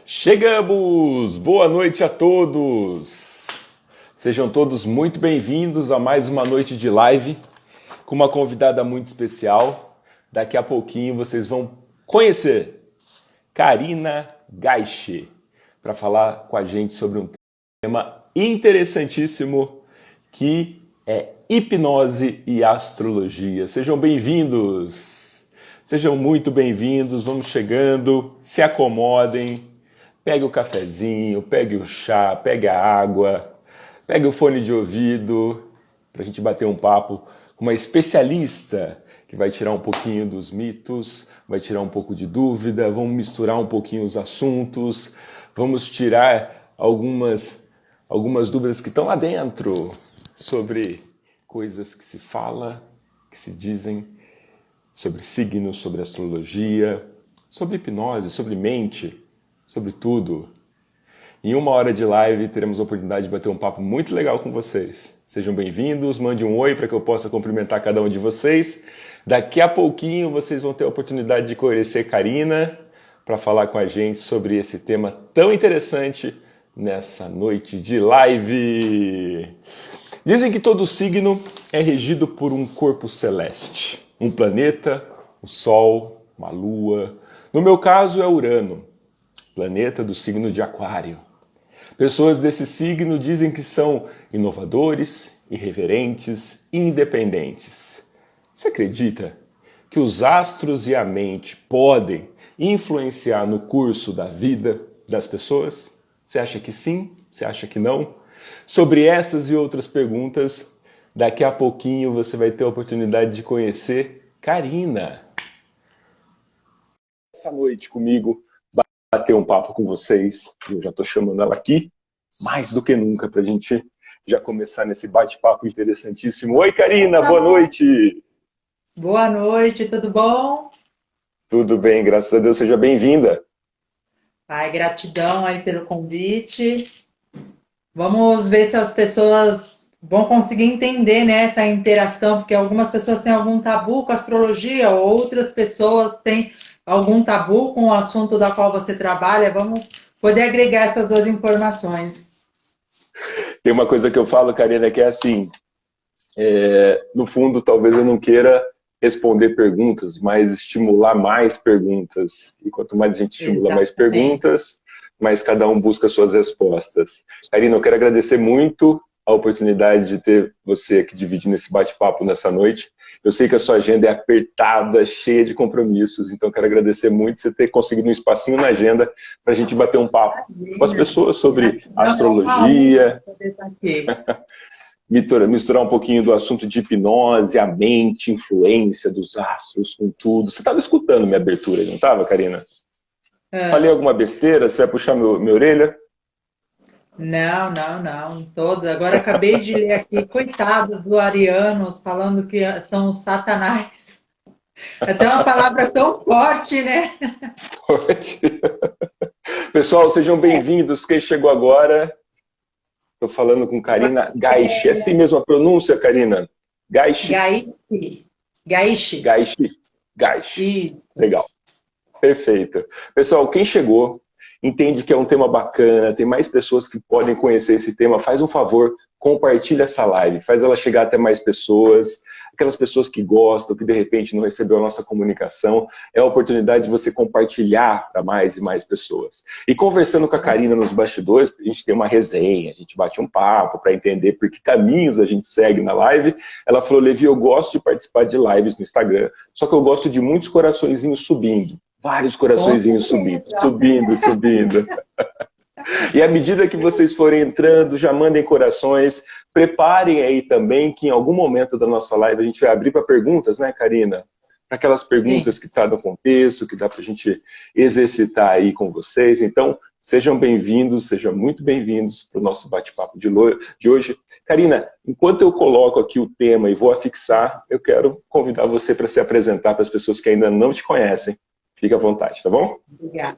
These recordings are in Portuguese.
Chegamos! Boa noite a todos! Sejam todos muito bem-vindos a mais uma noite de live com uma convidada muito especial. Daqui a pouquinho vocês vão conhecer Karina Gaiche para falar com a gente sobre um tema interessantíssimo que é hipnose e astrologia. Sejam bem-vindos! Sejam muito bem-vindos, vamos chegando, se acomodem. Pegue o cafezinho, pegue o chá, pegue a água, pegue o fone de ouvido para a gente bater um papo com uma especialista que vai tirar um pouquinho dos mitos, vai tirar um pouco de dúvida, vamos misturar um pouquinho os assuntos, vamos tirar algumas dúvidas que estão lá dentro sobre coisas que se fala, que se dizem, sobre signos, sobre astrologia, sobre hipnose, sobre mente, sobre tudo. Em uma hora de live teremos a oportunidade de bater um papo muito legal com vocês. Sejam bem-vindos, mande um oi para que eu possa cumprimentar cada um de vocês. Daqui a pouquinho vocês vão ter a oportunidade de conhecer Karina para falar com a gente sobre esse tema tão interessante nessa noite de live. Dizem que todo signo é regido por um corpo celeste. Um planeta, o Sol, uma Lua. No meu caso é Urano, planeta do signo de Aquário. Pessoas desse signo dizem que são inovadores, irreverentes e independentes. Você acredita que os astros e a mente podem influenciar no curso da vida das pessoas? Você acha que sim? Você acha que não? Sobre essas e outras perguntas, daqui a pouquinho você vai ter a oportunidade de conhecer Karina. Essa noite comigo, bater um papo com vocês. Eu já estou chamando ela aqui, mais do que nunca, para a gente já começar nesse bate-papo interessantíssimo. Oi, Karina, boa noite! Boa noite, tudo bom? Tudo bem, graças a Deus, seja bem-vinda. Ai, gratidão aí pelo convite. Vamos ver se as pessoas vão conseguir entender, né, essa interação, porque algumas pessoas têm algum tabu com a astrologia, outras pessoas têm algum tabu com o assunto da qual você trabalha. Vamos poder agregar essas duas informações. Tem uma coisa que eu falo, Karina, que é assim, no fundo, talvez eu não queira responder perguntas, mas estimular mais perguntas. E quanto mais a gente estimula mais Exatamente. perguntas, mais cada um busca suas respostas. Karina, eu quero agradecer muito a oportunidade de ter você aqui dividindo esse bate-papo nessa noite. Eu sei que a sua agenda é apertada, cheia de compromissos, então quero agradecer muito você ter conseguido um espacinho na agenda para a gente bater um papo com as pessoas sobre Gratidão, é uma honra astrologia, poder estar aqui. misturar um pouquinho do assunto de hipnose, a mente, influência dos astros com tudo. Você estava escutando minha abertura, não estava, Karina? Falei Ah. alguma besteira? Você vai puxar minha orelha? Não, não, não, todos. Agora acabei de ler aqui, coitados do arianos, falando que são os satanás. É até uma palavra tão forte, né? Pode. Pessoal, sejam bem-vindos. Quem chegou agora, estou falando com Karina Gaiche. É assim mesmo a pronúncia, Karina? Gaiche? Gaishi. Gaishi. Gaiche? Gaiche. E Legal. Perfeito. Pessoal, quem chegou, entende que é um tema bacana, tem mais pessoas que podem conhecer esse tema, faz um favor, compartilha essa live, faz ela chegar até mais pessoas, aquelas pessoas que gostam, que de repente não recebeu a nossa comunicação, é a oportunidade de você compartilhar para mais e mais pessoas. E conversando com a Karina nos bastidores, a gente tem uma resenha, a gente bate um papo para entender por que caminhos a gente segue na live, ela falou, Levi, eu gosto de participar de lives no Instagram, só que eu gosto de muitos coraçõezinhos subindo. Vários com coraçõezinhos subindo, certeza. subindo, subindo. E à medida que vocês forem entrando, já mandem corações. Preparem aí também que em algum momento da nossa live a gente vai abrir para perguntas, né, Karina? Para aquelas perguntas Sim. que tá no contexto, que dá para a gente exercitar aí com vocês. Então, sejam bem-vindos, sejam muito bem-vindos para o nosso bate-papo de hoje. Karina, enquanto eu coloco aqui o tema e vou afixar, eu quero convidar você para se apresentar para as pessoas que ainda não te conhecem. Fique à vontade, tá bom? Obrigada.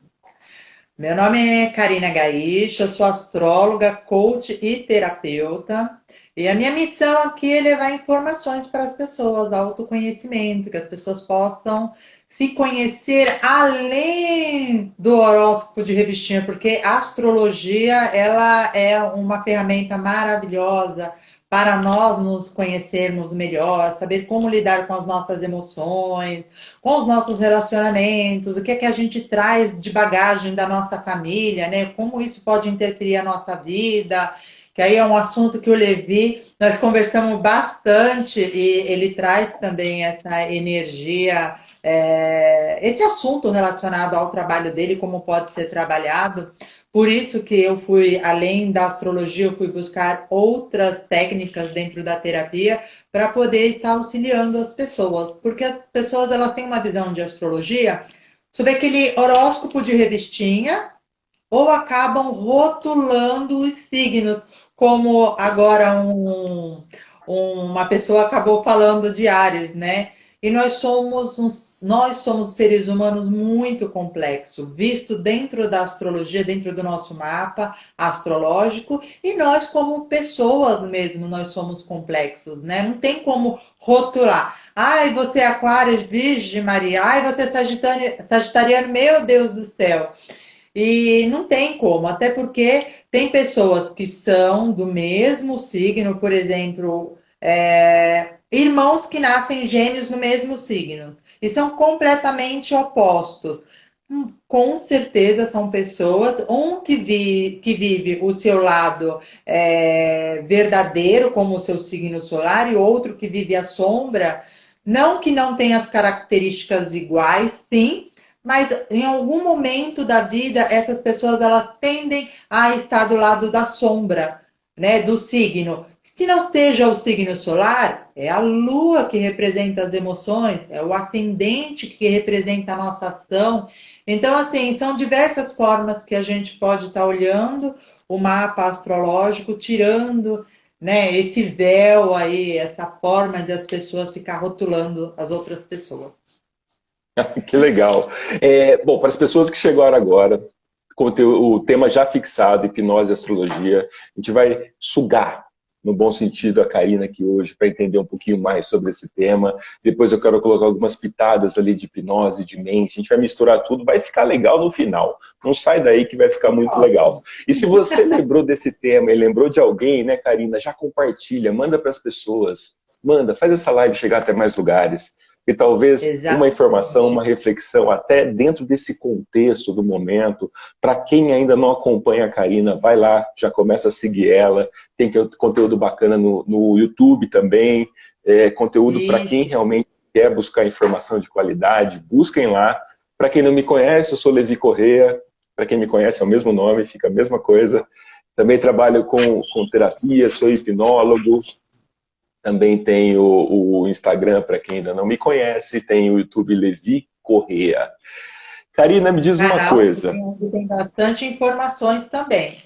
Meu nome é Karina Gaish, eu sou astróloga, coach e terapeuta. E a minha missão aqui é levar informações para as pessoas, autoconhecimento, que as pessoas possam se conhecer além do horóscopo de revistinha, porque a astrologia ela é uma ferramenta maravilhosa para nós nos conhecermos melhor, saber como lidar com as nossas emoções, com os nossos relacionamentos, o que é que a gente traz de bagagem da nossa família, né? Como isso pode interferir na nossa vida, que aí é um assunto que o Levi, nós conversamos bastante e ele traz também essa energia, esse assunto relacionado ao trabalho dele, como pode ser trabalhado. Por isso que eu fui, além da astrologia, eu fui buscar outras técnicas dentro da terapia para poder estar auxiliando as pessoas. Porque as pessoas elas têm uma visão de astrologia sobre aquele horóscopo de revistinha ou acabam rotulando os signos, como agora uma pessoa acabou falando de Áries, né? E nós somos seres humanos muito complexos, visto dentro da astrologia, dentro do nosso mapa astrológico, e nós como pessoas mesmo, nós somos complexos, né? Não tem como rotular. Ai, você é Aquário, Virgem, Maria. Ai, você é Sagitariano, meu Deus do céu. E não tem como, até porque tem pessoas que são do mesmo signo, por exemplo, irmãos que nascem gêmeos no mesmo signo e são completamente opostos. Com certeza são pessoas, um que vive o seu lado verdadeiro, como o seu signo solar, e outro que vive a sombra. Não que não tenha as características iguais, sim, mas em algum momento da vida essas pessoas elas tendem a estar do lado da sombra, né, do signo. Se não seja o signo solar, é a lua que representa as emoções, é o ascendente que representa a nossa ação. Então, assim, são diversas formas que a gente pode estar olhando o mapa astrológico, tirando, né, esse véu aí, essa forma de as pessoas ficar rotulando as outras pessoas. Que legal. Bom, para as pessoas que chegaram agora, com o tema já fixado, hipnose e astrologia, a gente vai sugar, no bom sentido, a Karina aqui hoje para entender um pouquinho mais sobre esse tema. Depois eu quero colocar algumas pitadas ali de hipnose, de mente. A gente vai misturar tudo, vai ficar legal no final. Não sai daí que vai ficar muito legal. E se você lembrou desse tema e lembrou de alguém, né, Karina, já compartilha, manda para as pessoas. Manda, faz essa live chegar até mais lugares. E talvez uma informação, uma Exatamente. reflexão, até dentro desse contexto do momento, para quem ainda não acompanha a Karina, vai lá, já começa a seguir ela, tem conteúdo bacana no YouTube também, conteúdo para quem Isso. realmente quer buscar informação de qualidade, busquem lá. Para quem não me conhece, eu sou Levi Corrêa, para quem me conhece é o mesmo nome, fica a mesma coisa. Também trabalho com terapia, sou hipnólogo, também tem o Instagram, para quem ainda não me conhece, tem o YouTube Levi Corrêa. Karina, me diz uma Canal coisa. que tem bastante informações também.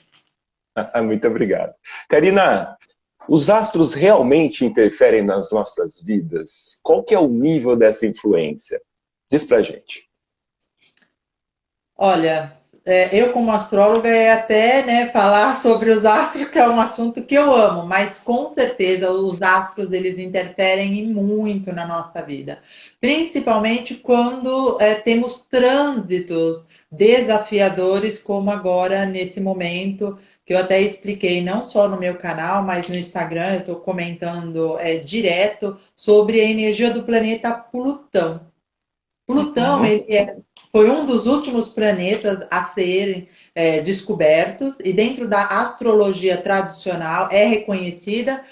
Muito obrigado. Karina, os astros realmente interferem nas nossas vidas? Qual que é o nível dessa influência? Diz pra gente. Olha, eu como astróloga é até, né, falar sobre os astros, que é um assunto que eu amo, mas com certeza os astros eles interferem e muito na nossa vida, principalmente quando temos trânsitos desafiadores, como agora nesse momento que eu até expliquei, não só no meu canal, mas no Instagram, eu estou comentando direto sobre a energia do planeta Plutão. Plutão Uhum. foi um dos últimos planetas a serem descobertos e dentro da astrologia tradicional é reconhecida.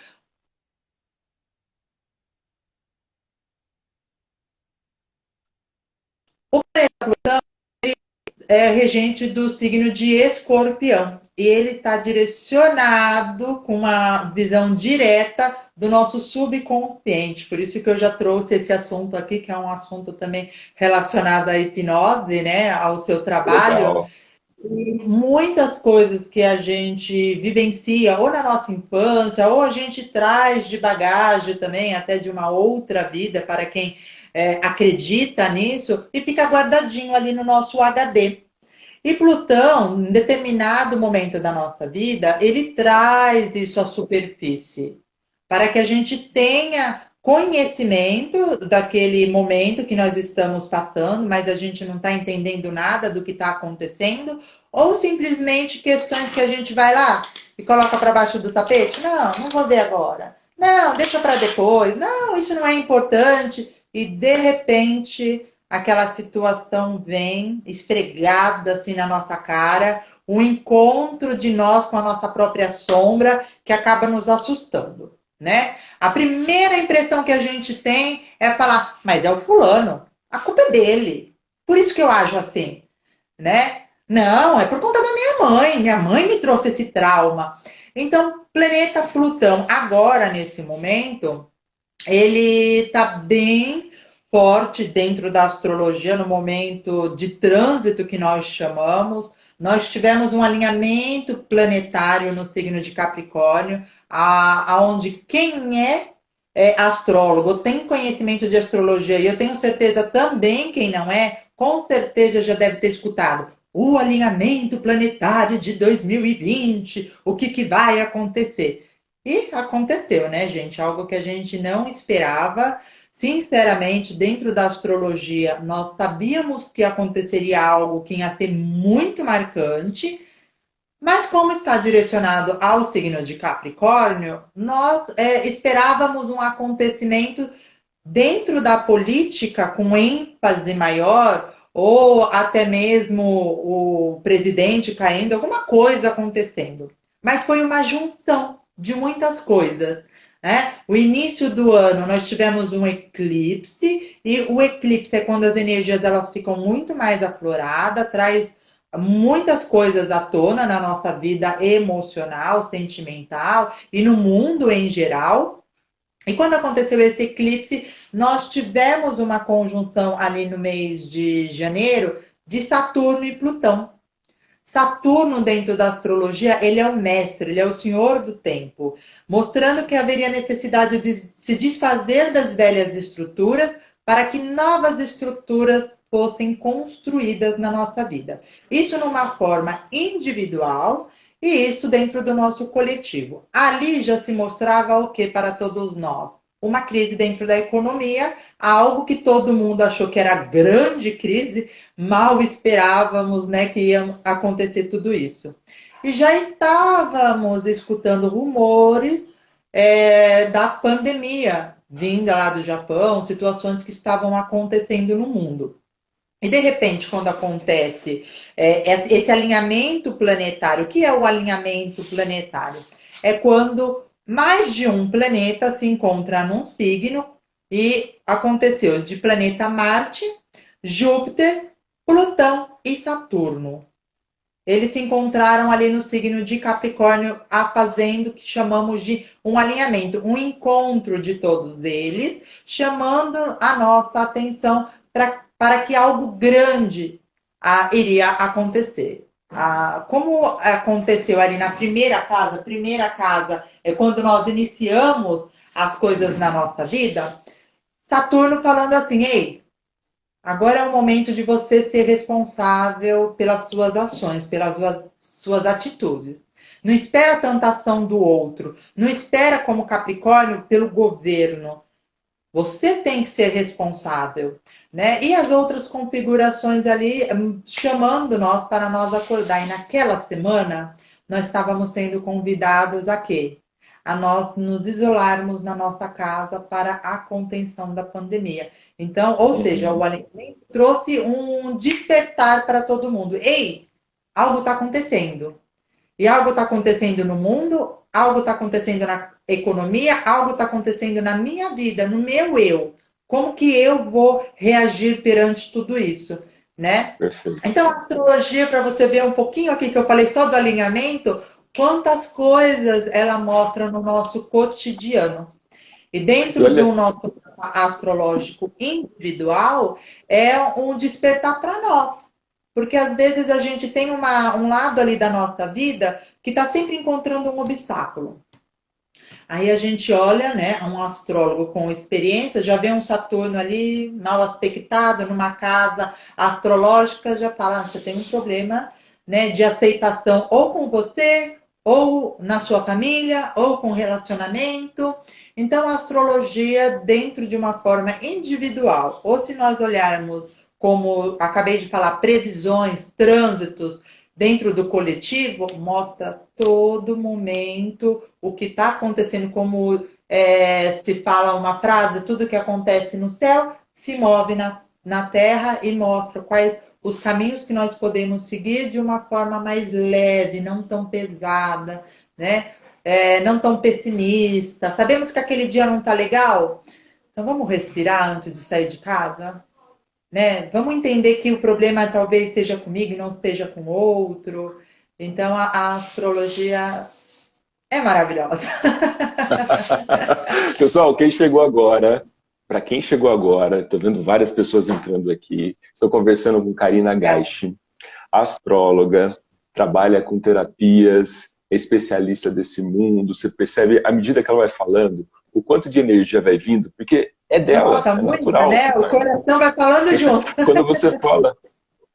É regente do signo de Escorpião e ele está direcionado com uma visão direta do nosso subconsciente. Por isso que eu já trouxe esse assunto aqui, que é um assunto também relacionado à hipnose, né, ao seu trabalho. Legal. E muitas coisas que a gente vivencia, ou na nossa infância, ou a gente traz de bagagem também, até de uma outra vida, para quem acredita nisso, e fica guardadinho ali no nosso HD. E Plutão, em determinado momento da nossa vida, ele traz isso à superfície, para que a gente tenha conhecimento daquele momento que nós estamos passando, mas a gente não está entendendo nada do que está acontecendo, ou simplesmente questões que a gente vai lá e coloca para baixo do tapete? Não, não vou ver agora. Não, deixa para depois. Não, isso não é importante. E de repente, aquela situação vem esfregada assim na nossa cara, um encontro de nós com a nossa própria sombra que acaba nos assustando, né? A primeira impressão que a gente tem é falar, mas é o fulano, a culpa é dele. Por isso que eu ajo assim, né? Não, é por conta da minha mãe me trouxe esse trauma. Então, planeta Plutão, agora, nesse momento, ele está bem forte dentro da astrologia, no momento de trânsito que nós chamamos. Nós tivemos um alinhamento planetário no signo de Capricórnio, aonde quem é astrólogo, tem conhecimento de astrologia, e eu tenho certeza também quem não é, com certeza já deve ter escutado o alinhamento planetário de 2020, o que vai acontecer. E aconteceu, né, gente? Algo que a gente não esperava. Sinceramente, dentro da astrologia, nós sabíamos que aconteceria algo que ia ser muito marcante, mas como está direcionado ao signo de Capricórnio, nós esperávamos um acontecimento dentro da política com ênfase maior, ou até mesmo o presidente caindo, alguma coisa acontecendo. Mas foi uma junção de muitas coisas. Né? O início do ano nós tivemos um eclipse, e o eclipse é quando as energias elas ficam muito mais afloradas, traz muitas coisas à tona na nossa vida emocional, sentimental e no mundo em geral. E quando aconteceu esse eclipse, nós tivemos uma conjunção ali no mês de janeiro de Saturno e Plutão. Saturno, dentro da astrologia, ele é o mestre, ele é o senhor do tempo, mostrando que haveria necessidade de se desfazer das velhas estruturas para que novas estruturas fossem construídas na nossa vida. Isso numa forma individual e isso dentro do nosso coletivo. Ali já se mostrava o que para todos nós? Uma crise dentro da economia, algo que todo mundo achou que era grande crise, mal esperávamos, né, que ia acontecer tudo isso. E já estávamos escutando rumores da pandemia vinda lá do Japão, situações que estavam acontecendo no mundo. E de repente, quando acontece esse alinhamento planetário, o que é o alinhamento planetário? É quando mais de um planeta se encontra num signo, e aconteceu de planeta Marte, Júpiter, Plutão e Saturno. Eles se encontraram ali no signo de Capricórnio, fazendo o que chamamos de um alinhamento, um encontro de todos eles, chamando a nossa atenção para que algo grande iria acontecer. Como aconteceu ali na primeira casa é quando nós iniciamos as coisas na nossa vida, Saturno falando assim, ei, agora é o momento de você ser responsável pelas suas ações, pelas suas atitudes. Não espera tanta ação do outro. Não espera, como Capricórnio, pelo governo. Você tem que ser responsável, né? E as outras configurações ali chamando nós para nós acordar. E naquela semana nós estávamos sendo convidados a quê? A nós nos isolarmos na nossa casa para a contenção da pandemia. Então, ou seja, o alimento trouxe um despertar para todo mundo. Ei, algo está acontecendo. E algo está acontecendo no mundo, algo está acontecendo na economia, algo está acontecendo na minha vida, no meu eu. Como que eu vou reagir perante tudo isso, né? Perfeito. Então, a astrologia, para você ver um pouquinho aqui que eu falei só do alinhamento, quantas coisas ela mostra no nosso cotidiano. E dentro do nosso astrológico individual, é um despertar para nós. Porque às vezes a gente tem um lado ali da nossa vida que está sempre encontrando um obstáculo. Aí a gente olha, né, um astrólogo com experiência, já vê um Saturno ali mal aspectado numa casa astrológica, já fala, você tem um problema, né, de aceitação ou com você, ou na sua família, ou com relacionamento. Então, a astrologia dentro de uma forma individual, ou se nós olharmos como acabei de falar, previsões, trânsitos dentro do coletivo, mostra todo momento o que está acontecendo, como se fala uma frase, tudo que acontece no céu se move na Terra e mostra quais os caminhos que nós podemos seguir de uma forma mais leve, não tão pesada, né? Não tão pessimista. Sabemos que aquele dia não está legal? Então vamos respirar antes de sair de casa? Né? Vamos entender que o problema talvez seja comigo e não esteja com outro. Então a astrologia é maravilhosa. Pessoal, quem chegou agora, para quem chegou agora, estou vendo várias pessoas entrando aqui. Estou conversando com Karina Gaishi, astróloga, trabalha com terapias, é especialista desse mundo. Você percebe, à medida que ela vai falando, o quanto de energia vai vindo, porque é dela, Nossa, é muita, natural. né? O coração vai falando junto.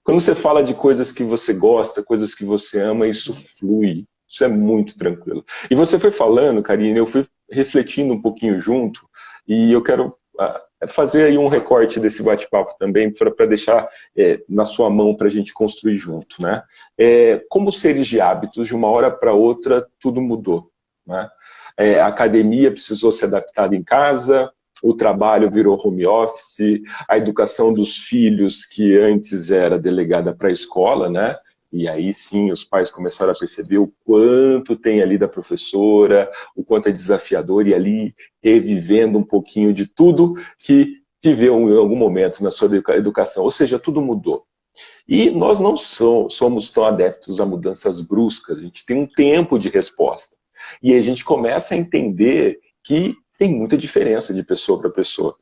Quando você fala de coisas que você gosta, coisas que você ama, isso flui. Isso é muito tranquilo. E você foi falando, Karine, eu fui refletindo um pouquinho junto, e eu quero fazer aí um recorte desse bate-papo também, para deixar na sua mão para a gente construir junto. Né? Como seres de hábitos, de uma hora para outra, tudo mudou. Né? A academia precisou ser adaptada em casa, o trabalho virou home office, a educação dos filhos, que antes era delegada para a escola, né? E aí sim os pais começaram a perceber o quanto tem ali da professora, o quanto é desafiador, e ali revivendo um pouquinho de tudo que viveu em algum momento na sua educação. Ou seja, tudo mudou. E nós não somos tão adeptos a mudanças bruscas, a gente tem um tempo de resposta. E aí a gente começa a entender que tem muita diferença de pessoa para pessoa.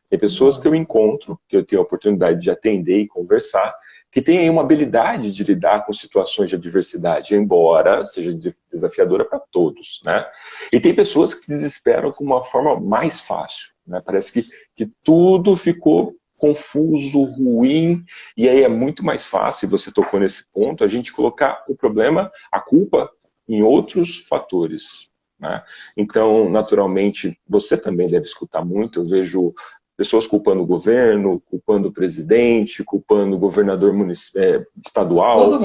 Tem pessoas que eu encontro, que eu tenho a oportunidade de atender e conversar, que têm aí uma habilidade de lidar com situações de adversidade, embora seja desafiadora para todos. Né? E tem pessoas que desesperam com uma forma mais fácil. Né? Parece que tudo ficou confuso, ruim, e aí é muito mais fácil, você tocou nesse ponto, a gente colocar o problema, a culpa, em outros fatores. Né? Então, naturalmente, você também deve escutar muito, eu vejo pessoas culpando o governo, culpando o presidente, culpando o governador estadual,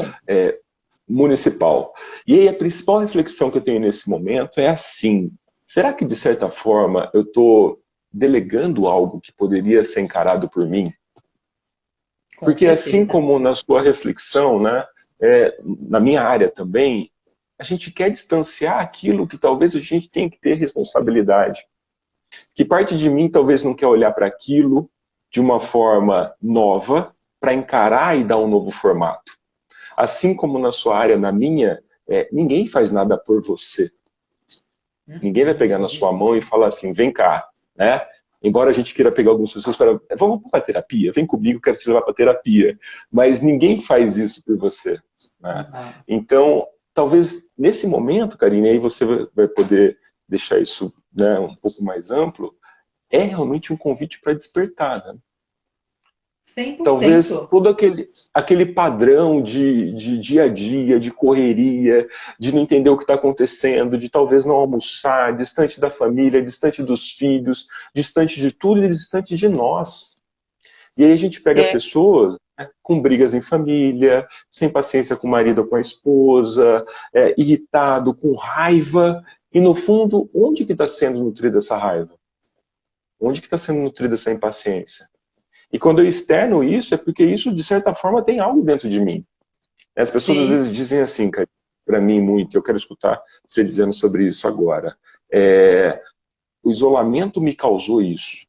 municipal. E aí a principal reflexão que eu tenho nesse momento é assim, será que de certa forma eu estou delegando algo que poderia ser encarado por mim? Porque assim como na sua reflexão, né, na minha área também, a gente quer distanciar aquilo que talvez a gente tenha que ter responsabilidade. Que parte de mim talvez não quer olhar para aquilo de uma forma nova, para encarar e dar um novo formato. Assim como na sua área, na minha, ninguém faz nada por você. Ninguém vai pegar na sua mão e falar assim, vem cá, né? Embora a gente queira pegar algumas pessoas para, vamos para a terapia, vem comigo, quero te levar para a terapia. Mas ninguém faz isso por você. Né? Então, talvez nesse momento, Karine, aí você vai poder deixar isso, né, um pouco mais amplo, é realmente um convite para despertar. Né? 100%. Talvez todo aquele padrão de dia a dia, de correria, de não entender o que está acontecendo, de talvez não almoçar, distante da família, distante dos filhos, distante de tudo e distante de nós. E aí a gente pega pessoas, né, com brigas em família, sem paciência com o marido ou com a esposa, irritado, com raiva, e no fundo, onde que está sendo nutrida essa raiva? Onde que está sendo nutrida essa impaciência? E quando eu externo isso, é porque isso, de certa forma, tem algo dentro de mim. As pessoas às vezes dizem assim, para mim muito, eu quero escutar você dizendo sobre isso agora. O isolamento me causou isso.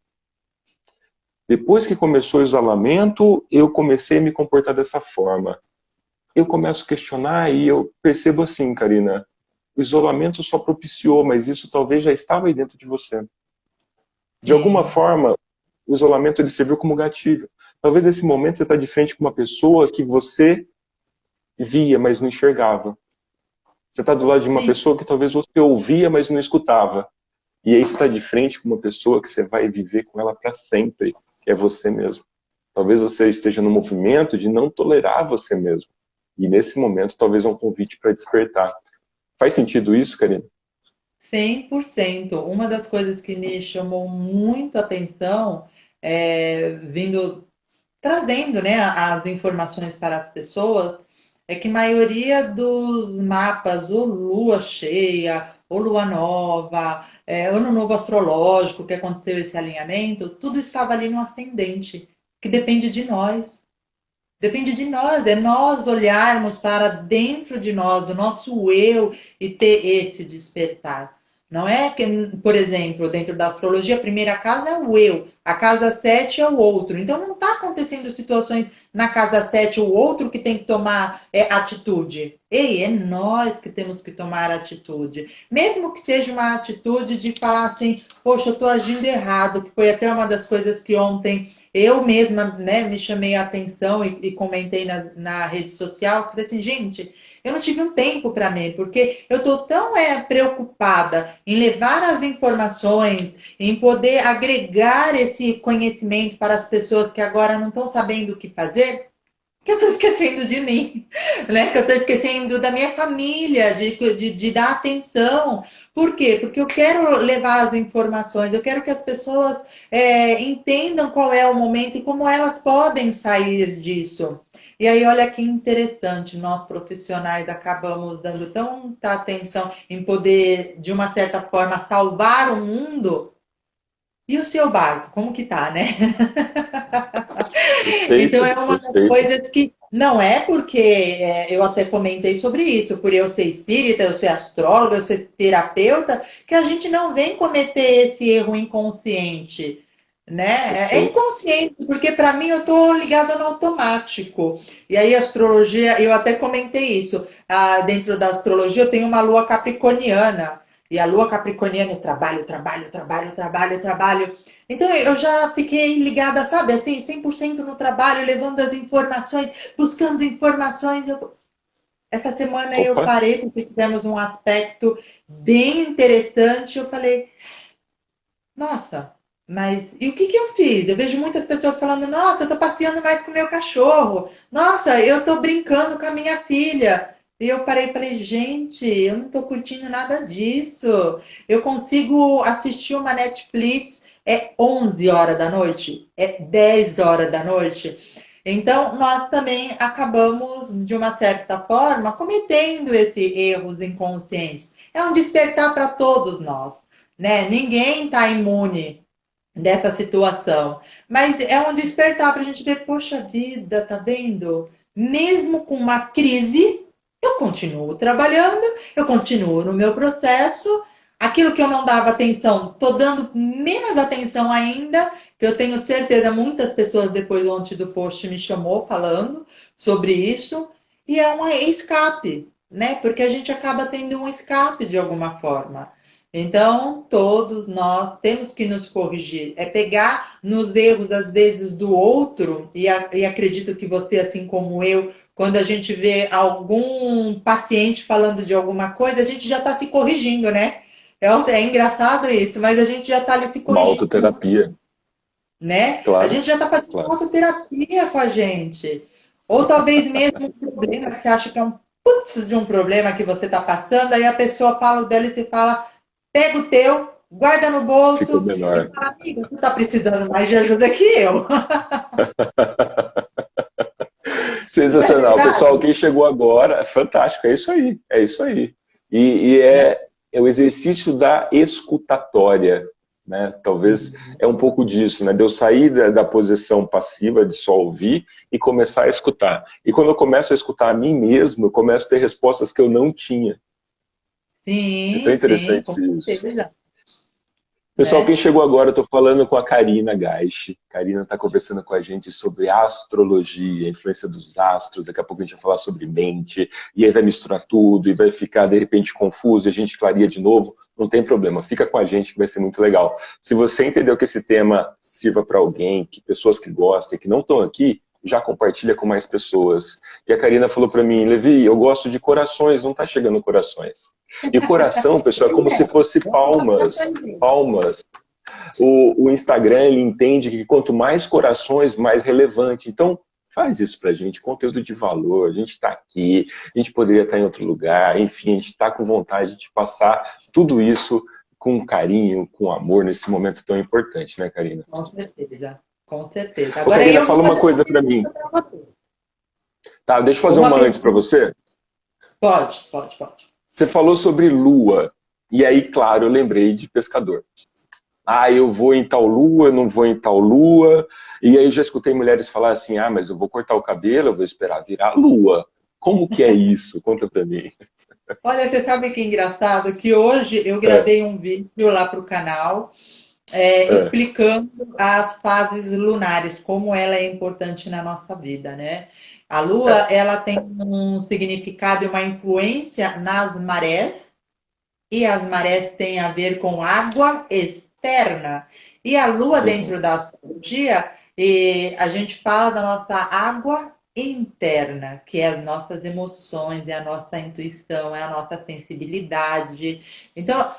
Depois que começou o isolamento, eu comecei a me comportar dessa forma. Eu começo a questionar e eu percebo assim, Karina, o isolamento só propiciou, mas isso talvez já estava aí dentro de você. De alguma forma, o isolamento ele serviu como gatilho. Talvez nesse momento você está de frente com uma pessoa que você via, mas não enxergava. Você está do lado de uma pessoa que talvez você ouvia, mas não escutava. E aí você está de frente com uma pessoa que você vai viver com ela para sempre, que é você mesmo. Talvez você esteja no movimento de não tolerar você mesmo. E nesse momento talvez é um convite para despertar. Faz sentido isso, Karina? 100%. Uma das coisas que me chamou muito a atenção, trazendo, né, as informações para as pessoas, é que a maioria dos mapas, ou lua cheia, ou lua nova, ano novo astrológico, que aconteceu esse alinhamento, tudo estava ali no ascendente, que depende de nós. Depende de nós, é nós olharmos para dentro de nós, do nosso eu, e ter esse despertar. Não é que, por exemplo, dentro da astrologia, a primeira casa é o eu, a casa 7 é o outro. Então não está acontecendo situações na casa 7 o outro que tem que tomar atitude. Ei, é nós que temos que tomar atitude. Mesmo que seja uma atitude de falar assim, poxa, eu estou agindo errado, que foi até uma das coisas que ontem eu mesma, né, me chamei a atenção e comentei na rede social, falei assim, gente, eu não tive um tempo para mim, porque eu estou tão preocupada em levar as informações, em poder agregar esse conhecimento para as pessoas que agora não estão sabendo o que fazer, que eu estou esquecendo de mim, né? Que eu estou esquecendo da minha família, de dar atenção. Por quê? Porque eu quero levar as informações, eu quero que as pessoas entendam qual é o momento e como elas podem sair disso. E aí, olha que interessante, nós profissionais acabamos dando tanta atenção em poder, de uma certa forma, salvar o mundo. E o seu barco, como que tá, né? Então, Perfeito, é uma das perfeito. coisas que não é porque eu até comentei sobre isso, por eu ser espírita, eu ser astróloga, eu ser terapeuta, que a gente não vem cometer esse erro inconsciente, né? É Perfeito. inconsciente, porque para mim eu estou ligada no automático. E aí, a astrologia, eu até comentei isso. Dentro da astrologia, eu tenho uma lua capricorniana. E a lua capricorniana é trabalho, trabalho, trabalho, trabalho, trabalho. Então eu já fiquei ligada, sabe, assim, 100% no trabalho, levando as informações, buscando informações. Essa semana eu Opa, parei, porque tivemos um aspecto bem interessante. Eu falei, nossa, mas e o que que eu fiz? Eu vejo muitas pessoas falando, nossa, eu tô passeando mais com o meu cachorro. Nossa, eu tô brincando com a minha filha. E eu parei e falei, gente, eu não tô curtindo nada disso. Eu consigo assistir uma Netflix, é 11 horas da noite, é 10 horas da noite. Então, nós também acabamos, de uma certa forma, cometendo esses erros inconscientes. É um despertar para todos nós, né? Ninguém está imune dessa situação, mas é um despertar para a gente ver, poxa vida, tá vendo? Mesmo com uma crise, eu continuo trabalhando, eu continuo no meu processo. Aquilo que eu não dava atenção, estou dando menos atenção ainda, que eu tenho certeza muitas pessoas depois ontem do post me chamou falando sobre isso, e é um escape, né? Porque a gente acaba tendo um escape de alguma forma. Então, todos nós temos que nos corrigir. É pegar nos erros, às vezes, do outro, e acredito que você, assim como eu, quando a gente vê algum paciente falando de alguma coisa, a gente já está se corrigindo, né? É engraçado isso, mas a gente já está ali se uma corrigindo, autoterapia. né? A Claro, gente já está fazendo claro. autoterapia com a gente. Ou talvez mesmo um problema que você acha que é um putz de um problema que você está passando, aí a pessoa fala o dela e você fala, pega o teu, guarda no Ficou bolso e menor. fala, amiga, tu está precisando mais de ajuda que eu. Não é Sensacional. Pessoal, verdade? quem chegou agora, é fantástico, é isso aí, é isso aí. Né? É o exercício da escutatória, né? Talvez é um pouco disso, né? De eu sair da posição passiva de só ouvir e começar a escutar. E quando eu começo a escutar a mim mesmo, eu começo a ter respostas que eu não tinha. É tão Sim, sim, interessante com isso. certeza. Pessoal, quem Né? chegou agora, eu estou falando com a Karina Gaishi. Karina está conversando com a gente sobre astrologia, a influência dos astros. Daqui a pouco a gente vai falar sobre mente, e aí vai misturar tudo, e vai ficar de repente confuso, e a gente clareia de novo. Não tem problema, fica com a gente que vai ser muito legal. Se você entendeu que esse tema sirva para alguém, que pessoas que gostem, que não estão aqui, já compartilha com mais pessoas. E a Karina falou para mim, Levi, eu gosto de corações, não está chegando corações. E coração, pessoal, é como se fosse palmas. Palmas. O Instagram, ele entende que quanto mais corações, mais relevante. Então, faz isso pra gente, conteúdo de valor, a gente está aqui, a gente poderia estar em outro lugar, enfim, a gente está com vontade de passar tudo isso com carinho, com amor, nesse momento tão importante, né, Karina? Com certeza, com certeza. Ô, Agora Karina, eu vou fala uma fazer uma coisa pra mim. pergunta para você. Tá, deixa eu fazer Uma uma antes pra pergunta. você. Pode, pode, pode. Você falou sobre lua, e aí, claro, eu lembrei de pescador. Ah, eu vou em tal lua, não vou em tal lua. E aí eu já escutei mulheres falar assim, ah, mas eu vou cortar o cabelo, eu vou esperar virar lua. Como que é isso? Conta pra mim. Olha, você sabe que é engraçado que hoje eu É, gravei um vídeo lá para o canal é, explicando as fases lunares, como ela é importante na nossa vida, né? A Lua, é. ela tem um significado e uma influência nas marés, e as marés têm a ver com água externa. E a Lua, Uhum. dentro da astrologia, a gente fala da nossa água interna, que é as nossas emoções, é a nossa intuição, é a nossa sensibilidade. Então,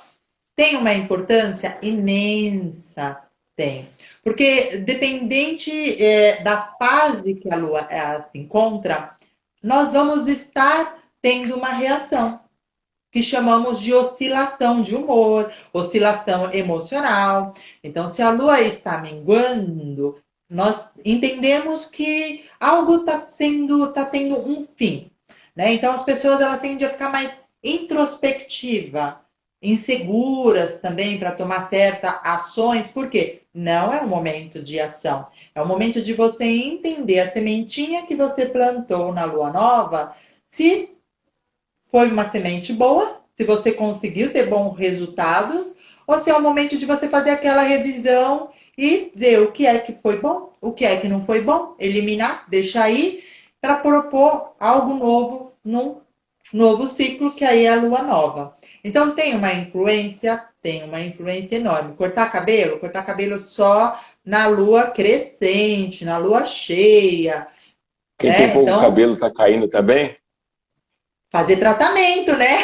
tem uma importância imensa, tem. Porque dependente da fase que a Lua se encontra, nós vamos estar tendo uma reação que chamamos de oscilação de humor, oscilação emocional. Então, se a Lua está minguando, nós entendemos que algo está tendo um fim, né? Então, as pessoas elas tendem a ficar mais introspectiva, inseguras também para tomar certas ações, porque não é um momento de ação, é o momento de você entender a sementinha que você plantou na lua nova, se foi uma semente boa, se você conseguiu ter bons resultados, ou se é o momento de você fazer aquela revisão e ver o que é que foi bom, o que é que não foi bom, eliminar, deixar aí, para propor algo novo num novo ciclo, que aí é a lua nova. Então tem uma influência enorme. Cortar cabelo só na lua crescente, na lua cheia, Quem tem né? pouco Então, cabelo tá caindo também? fazer tratamento, né?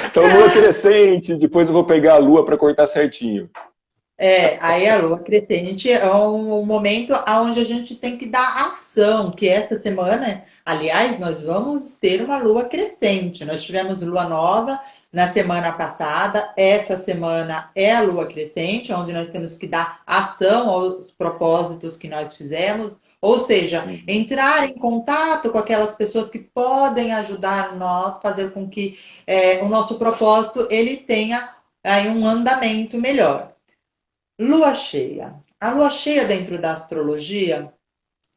Então, lua crescente, depois eu vou pegar a lua para cortar certinho. Aí a lua crescente é um momento onde a gente tem que dar ação, que esta semana, aliás, nós vamos ter uma lua crescente. Nós tivemos lua nova na semana passada, essa semana é a lua crescente, onde nós temos que dar ação aos propósitos que nós fizemos, ou seja, Uhum. entrar em contato com aquelas pessoas que podem ajudar nós, fazer com que o nosso propósito ele tenha aí um andamento melhor. Lua cheia. A lua cheia dentro da astrologia,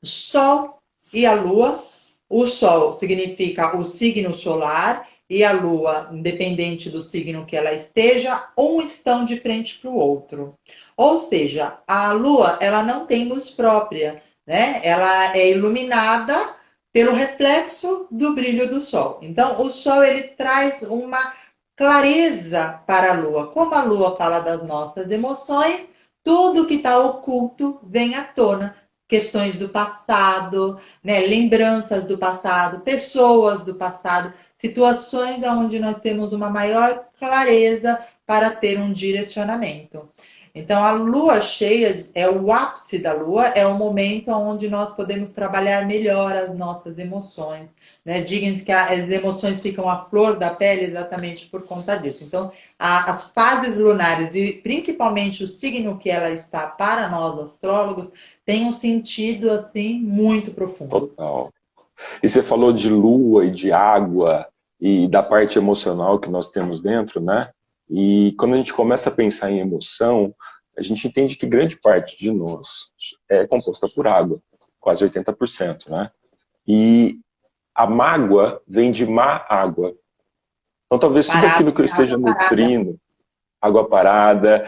Sol e a Lua. O Sol significa o signo solar e a Lua, independente do signo que ela esteja, um estão de frente para o outro. Ou seja, a Lua ela não tem luz própria, né? Ela é iluminada pelo reflexo do brilho do Sol. Então, o Sol ele traz uma clareza para a Lua. Como a Lua fala das nossas emoções, tudo que está oculto vem à tona. Questões do passado, né? Lembranças do passado, pessoas do passado, situações onde nós temos uma maior clareza para ter um direcionamento. Então, a lua cheia é o ápice da lua, é o momento onde nós podemos trabalhar melhor as nossas emoções. Né? Digam que as emoções ficam à flor da pele exatamente por conta disso. Então, as fases lunares e principalmente o signo que ela está para nós astrólogos tem um sentido assim muito profundo. Total. E você falou de lua e de água e da parte emocional que nós temos dentro, né? E quando a gente começa a pensar em emoção, a gente entende que grande parte de nós é composta por água, quase 80%, né? E a mágoa vem de má água. Então talvez tudo Parada, aquilo que eu esteja água parada. nutrindo, água parada,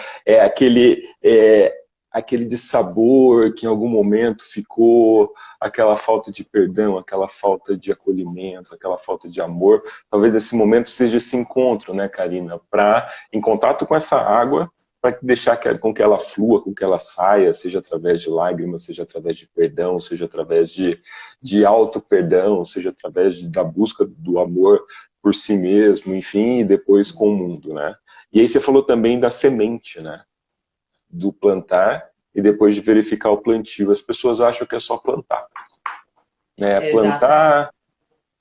aquele dissabor que em algum momento ficou, aquela falta de perdão, aquela falta de acolhimento, aquela falta de amor. Talvez esse momento seja esse encontro, né, Karina? Para em contato com essa água, para deixar com que ela flua, com que ela saia, seja através de lágrimas, seja através de perdão, seja através de auto-perdão, seja através da busca do amor por si mesmo, enfim, e depois com o mundo, né? E aí você falou também da semente, né? Do plantar e depois de verificar o plantio. As pessoas acham que é só plantar, né? Exato. Plantar,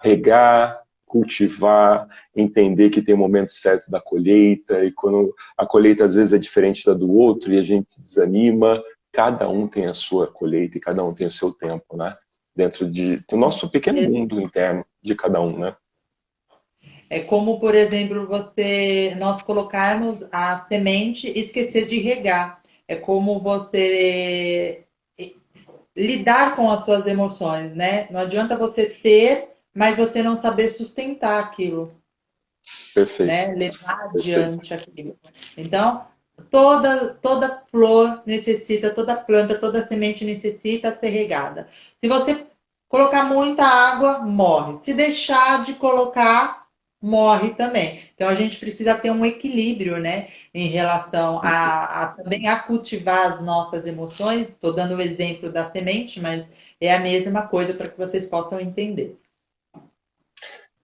regar, cultivar, entender que tem o momento certo da colheita, e quando a colheita às vezes é diferente da do outro e a gente desanima, cada um tem a sua colheita e cada um tem o seu tempo, né? Dentro do nosso pequeno mundo interno de cada um, né? É como, por exemplo, nós colocarmos a semente e esquecer de regar. É como você lidar com as suas emoções, né? Não adianta você ter, mas você não saber sustentar aquilo, Perfeito, né? Levar perfeito. adiante aquilo. Então, toda flor necessita, toda planta, toda semente necessita ser regada. Se você colocar muita água, morre. Se deixar de colocar, morre também. Então a gente precisa ter um equilíbrio, né, em relação também a cultivar as nossas emoções. Estou dando o exemplo da semente, mas é a mesma coisa para que vocês possam entender.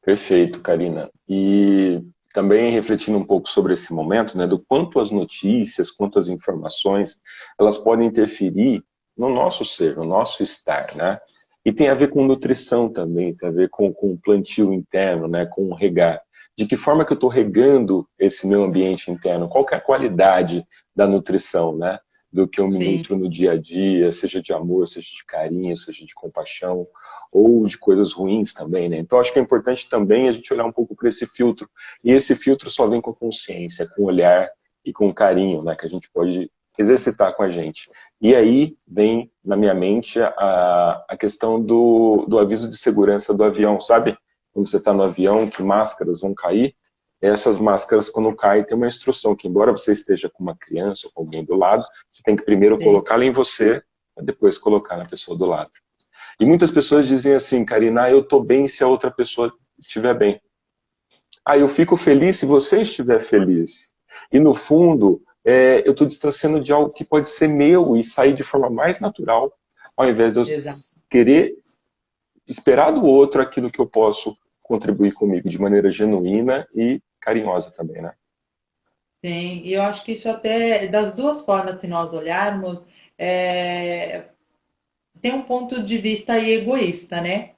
Perfeito, Karina. E também refletindo um pouco sobre esse momento, né, do quanto as notícias, quanto as informações, elas podem interferir no nosso ser, no nosso estar, né? E tem a ver com nutrição também, tem a ver com o plantio interno, né, com o regar. De que forma que eu estou regando esse meu ambiente interno? Qual que é a qualidade da nutrição, né? Do que eu me Sim. nutro no dia a dia, seja de amor, seja de carinho, seja de compaixão, ou de coisas ruins também, né? Então acho que é importante também a gente olhar um pouco para esse filtro. E esse filtro só vem com consciência, com olhar e com carinho, né? Que a gente pode exercitar com a gente. E aí vem na minha mente a questão do aviso de segurança do avião, sabe? Quando você está no avião, que máscaras vão cair, essas máscaras, quando caem, tem uma instrução que, embora você esteja com uma criança ou com alguém do lado, você tem que primeiro Sim. colocá-la em você, para depois colocar na pessoa do lado. E muitas pessoas dizem assim, Karina, eu estou bem se a outra pessoa estiver bem. Ah, eu fico feliz se você estiver feliz. E no fundo, eu estou distanciando de algo que pode ser meu e sair de forma mais natural, ao invés de eu Exato. querer esperar do outro aquilo que eu posso contribuir comigo de maneira genuína e carinhosa também, né? Sim, e eu acho que isso até, das duas formas, se nós olharmos, é, tem um ponto de vista aí egoísta, né?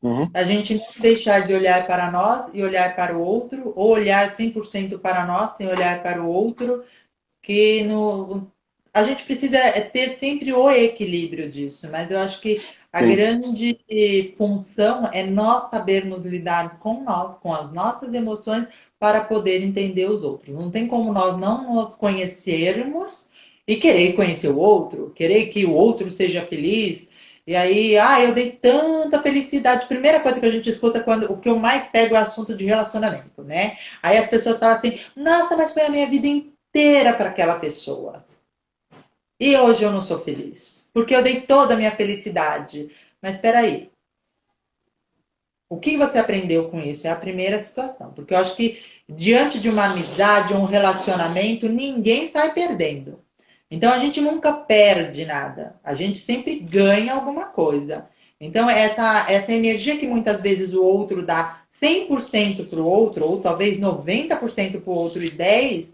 Uhum. A gente não deixar de olhar para nós e olhar para o outro, ou olhar 100% para nós sem olhar para o outro, que a gente precisa ter sempre o equilíbrio disso, mas eu acho que a Sim, grande função é nós sabermos lidar com nós, com as nossas emoções, para poder entender os outros. Não tem como nós não nos conhecermos e querer conhecer o outro, querer que o outro seja feliz. E aí, eu dei tanta felicidade. Primeira coisa que a gente escuta quando o que eu mais pego é o assunto de relacionamento, né? Aí as pessoas falam assim: nossa, mas foi a minha vida inteira para aquela pessoa. E hoje eu não sou feliz. Porque eu dei toda a minha felicidade. Mas espera aí. O que você aprendeu com isso? É a primeira situação. Porque eu acho que diante de uma amizade ou um relacionamento, ninguém sai perdendo. Então a gente nunca perde nada. A gente sempre ganha alguma coisa. Então essa energia que muitas vezes o outro dá 100% para o outro, ou talvez 90% para o outro e 10%,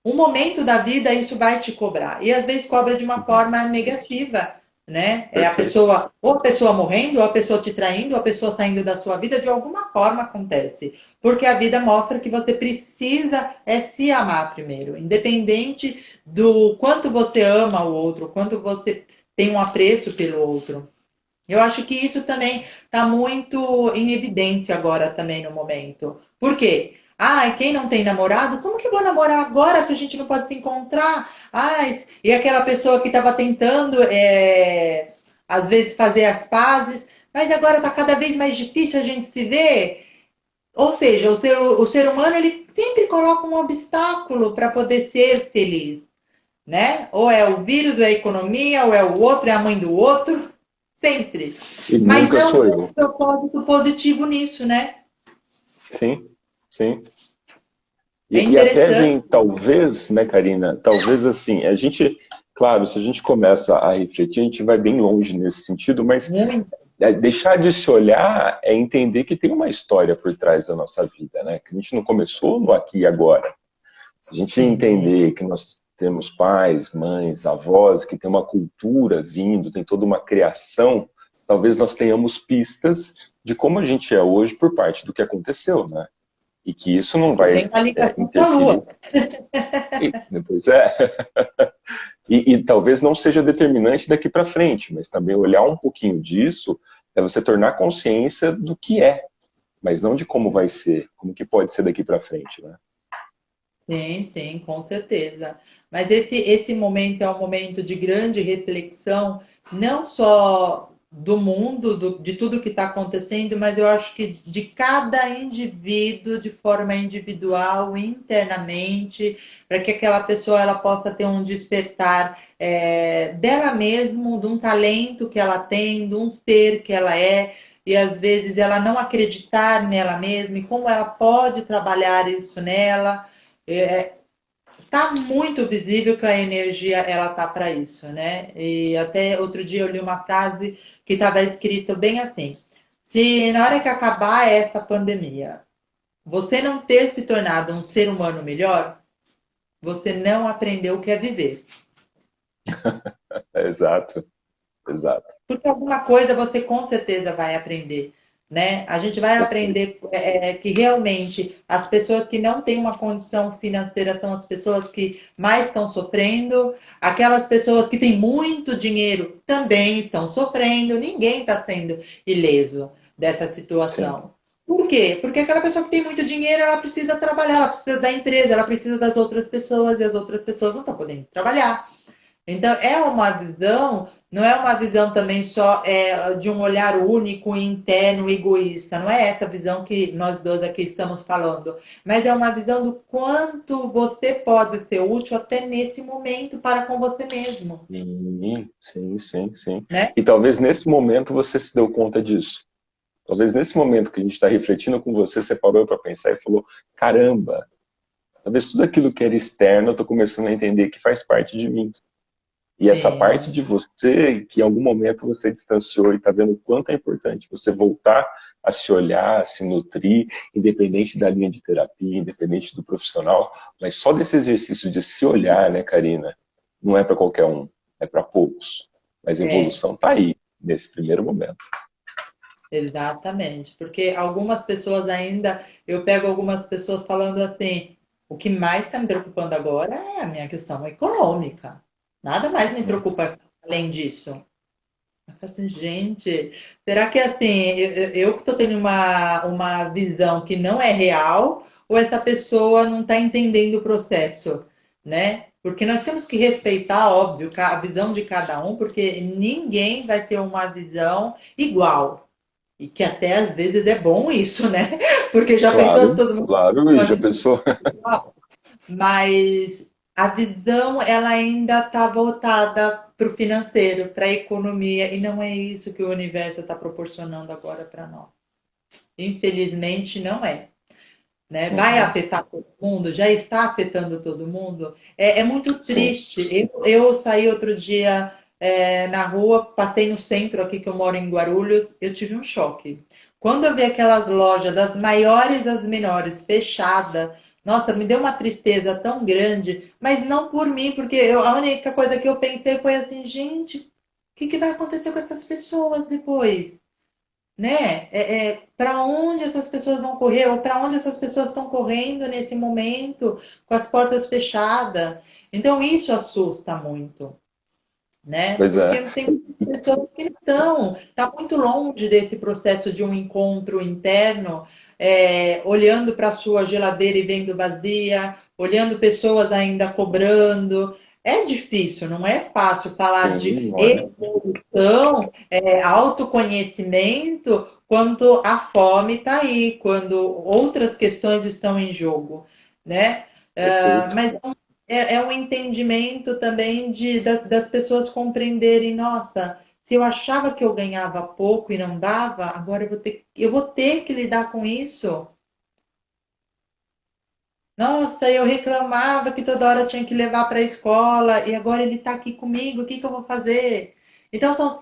um momento da vida isso vai te cobrar. E às vezes cobra de uma forma negativa, né? É a perfeito. pessoa, ou a pessoa morrendo, ou a pessoa te traindo, ou a pessoa saindo da sua vida, de alguma forma acontece. Porque a vida mostra que você precisa se amar primeiro, independente do quanto você ama o outro, quanto você tem um apreço pelo outro. Eu acho que isso também está muito em evidência agora também no momento. Por quê? Quem não tem namorado, como que eu vou namorar agora se a gente não pode se encontrar? E aquela pessoa que estava tentando, às vezes, fazer as pazes, mas agora está cada vez mais difícil a gente se ver. Ou seja, o ser humano ele sempre coloca um obstáculo para poder ser feliz, né? Ou é o vírus, ou é a economia, ou é o outro, é a mãe do outro. Sempre. E Mas nunca não sou tem um eu. propósito positivo nisso, né? Sim, sim. É E até vem, interessante. talvez, né, Karina? Talvez assim, a gente, claro, se a gente começa a refletir, a gente vai bem longe nesse sentido, mas Muito. deixar de se olhar é entender que tem uma história por trás da nossa vida, né? Que a gente não começou no aqui e agora. Se a gente Sim. entender que nós temos pais, mães, avós, que tem uma cultura vindo, tem toda uma criação, talvez nós tenhamos pistas de como a gente é hoje por parte do que aconteceu, né? E que isso não vai Tem uma ligação com a interferir. Lua. Pois é. E talvez não seja determinante daqui para frente, mas também olhar um pouquinho disso é você tornar consciência do que é, mas não de como vai ser, como que pode ser daqui para frente, né? Sim, sim, com certeza. Mas esse momento é um momento de grande reflexão, não só do mundo, de tudo que está acontecendo, mas eu acho que de cada indivíduo, de forma individual, internamente, para que aquela pessoa ela possa ter um despertar dela mesma, de um talento que ela tem, de um ser que ela é, e às vezes ela não acreditar nela mesma e como ela pode trabalhar isso nela. Tá muito visível que a energia ela tá para isso, né? E até outro dia eu li uma frase que estava escrito bem assim: se na hora que acabar essa pandemia, você não ter se tornado um ser humano melhor, você não aprendeu o que é viver. Exato, exato. Porque alguma coisa você com certeza vai aprender, né? A gente vai aprender que realmente as pessoas que não têm uma condição financeira são as pessoas que mais estão sofrendo, aquelas pessoas que têm muito dinheiro também estão sofrendo, ninguém está sendo ileso dessa Sim, situação. Por quê? Porque aquela pessoa que tem muito dinheiro, ela precisa trabalhar, ela precisa da empresa, ela precisa das outras pessoas, e as outras pessoas não estão podendo trabalhar. Então, é uma visão, não é uma visão também só de um olhar único, interno, egoísta. Não é essa visão que nós dois aqui estamos falando, mas é uma visão do quanto você pode ser útil até nesse momento para com você mesmo, sim, sim, sim. né? E talvez nesse momento você se deu conta disso. Talvez nesse momento que a gente está refletindo com você, você parou para pensar e falou: caramba, talvez tudo aquilo que era externo eu estou começando a entender que faz parte de mim. E essa parte Sim, de você, que em algum momento você distanciou e está vendo o quanto é importante você voltar a se olhar, a se nutrir, independente da linha de terapia, independente do profissional, mas só desse exercício de se olhar, né, Karina? Não é para qualquer um, é para poucos. Mas a é, evolução está aí, nesse primeiro momento. exatamente. Porque algumas pessoas ainda, eu pego algumas pessoas falando assim, o que mais está me preocupando agora é a minha questão econômica. Nada mais me Hum. preocupa além disso. Eu falo assim, gente, será que assim, eu que estou tendo uma visão que não é real, ou essa pessoa não está entendendo o processo, né? Porque nós temos que respeitar, óbvio, a visão de cada um, porque ninguém vai ter uma visão igual. E que até às vezes é bom isso, né? Porque já pensou se Claro, todo mundo claro, e já pode pensou? mas a visão ela ainda está voltada para o financeiro, para a economia, e não é isso que o universo está proporcionando agora para nós. Infelizmente, não é. Né? Vai Uhum. afetar todo mundo? Já está afetando todo mundo? É muito Sim. triste. Eu saí outro dia na rua, passei no centro aqui que eu moro em Guarulhos, eu tive um choque. Quando eu vi aquelas lojas, das maiores às menores, fechadas, nossa, me deu uma tristeza tão grande, mas não por mim, porque a única coisa que eu pensei foi assim, gente, o que vai acontecer com essas pessoas depois? Né? Para onde essas pessoas vão correr ou para onde essas pessoas estão correndo nesse momento com as portas fechadas. Então isso assusta muito, né? Pois é. Porque tem pessoas que estão, está muito longe desse processo de um encontro interno, olhando para a sua geladeira e vendo vazia, olhando pessoas ainda cobrando. É difícil, não é fácil falar Sim, de olha. evolução, autoconhecimento, quando a fome está aí, quando outras questões estão em jogo, né? Perfeito. Mas é um entendimento também das pessoas compreenderem, nossa, se eu achava que eu ganhava pouco e não dava, agora eu vou ter que lidar com isso. Nossa, eu reclamava que toda hora tinha que levar para a escola e agora ele está aqui comigo, o que que eu vou fazer? Então são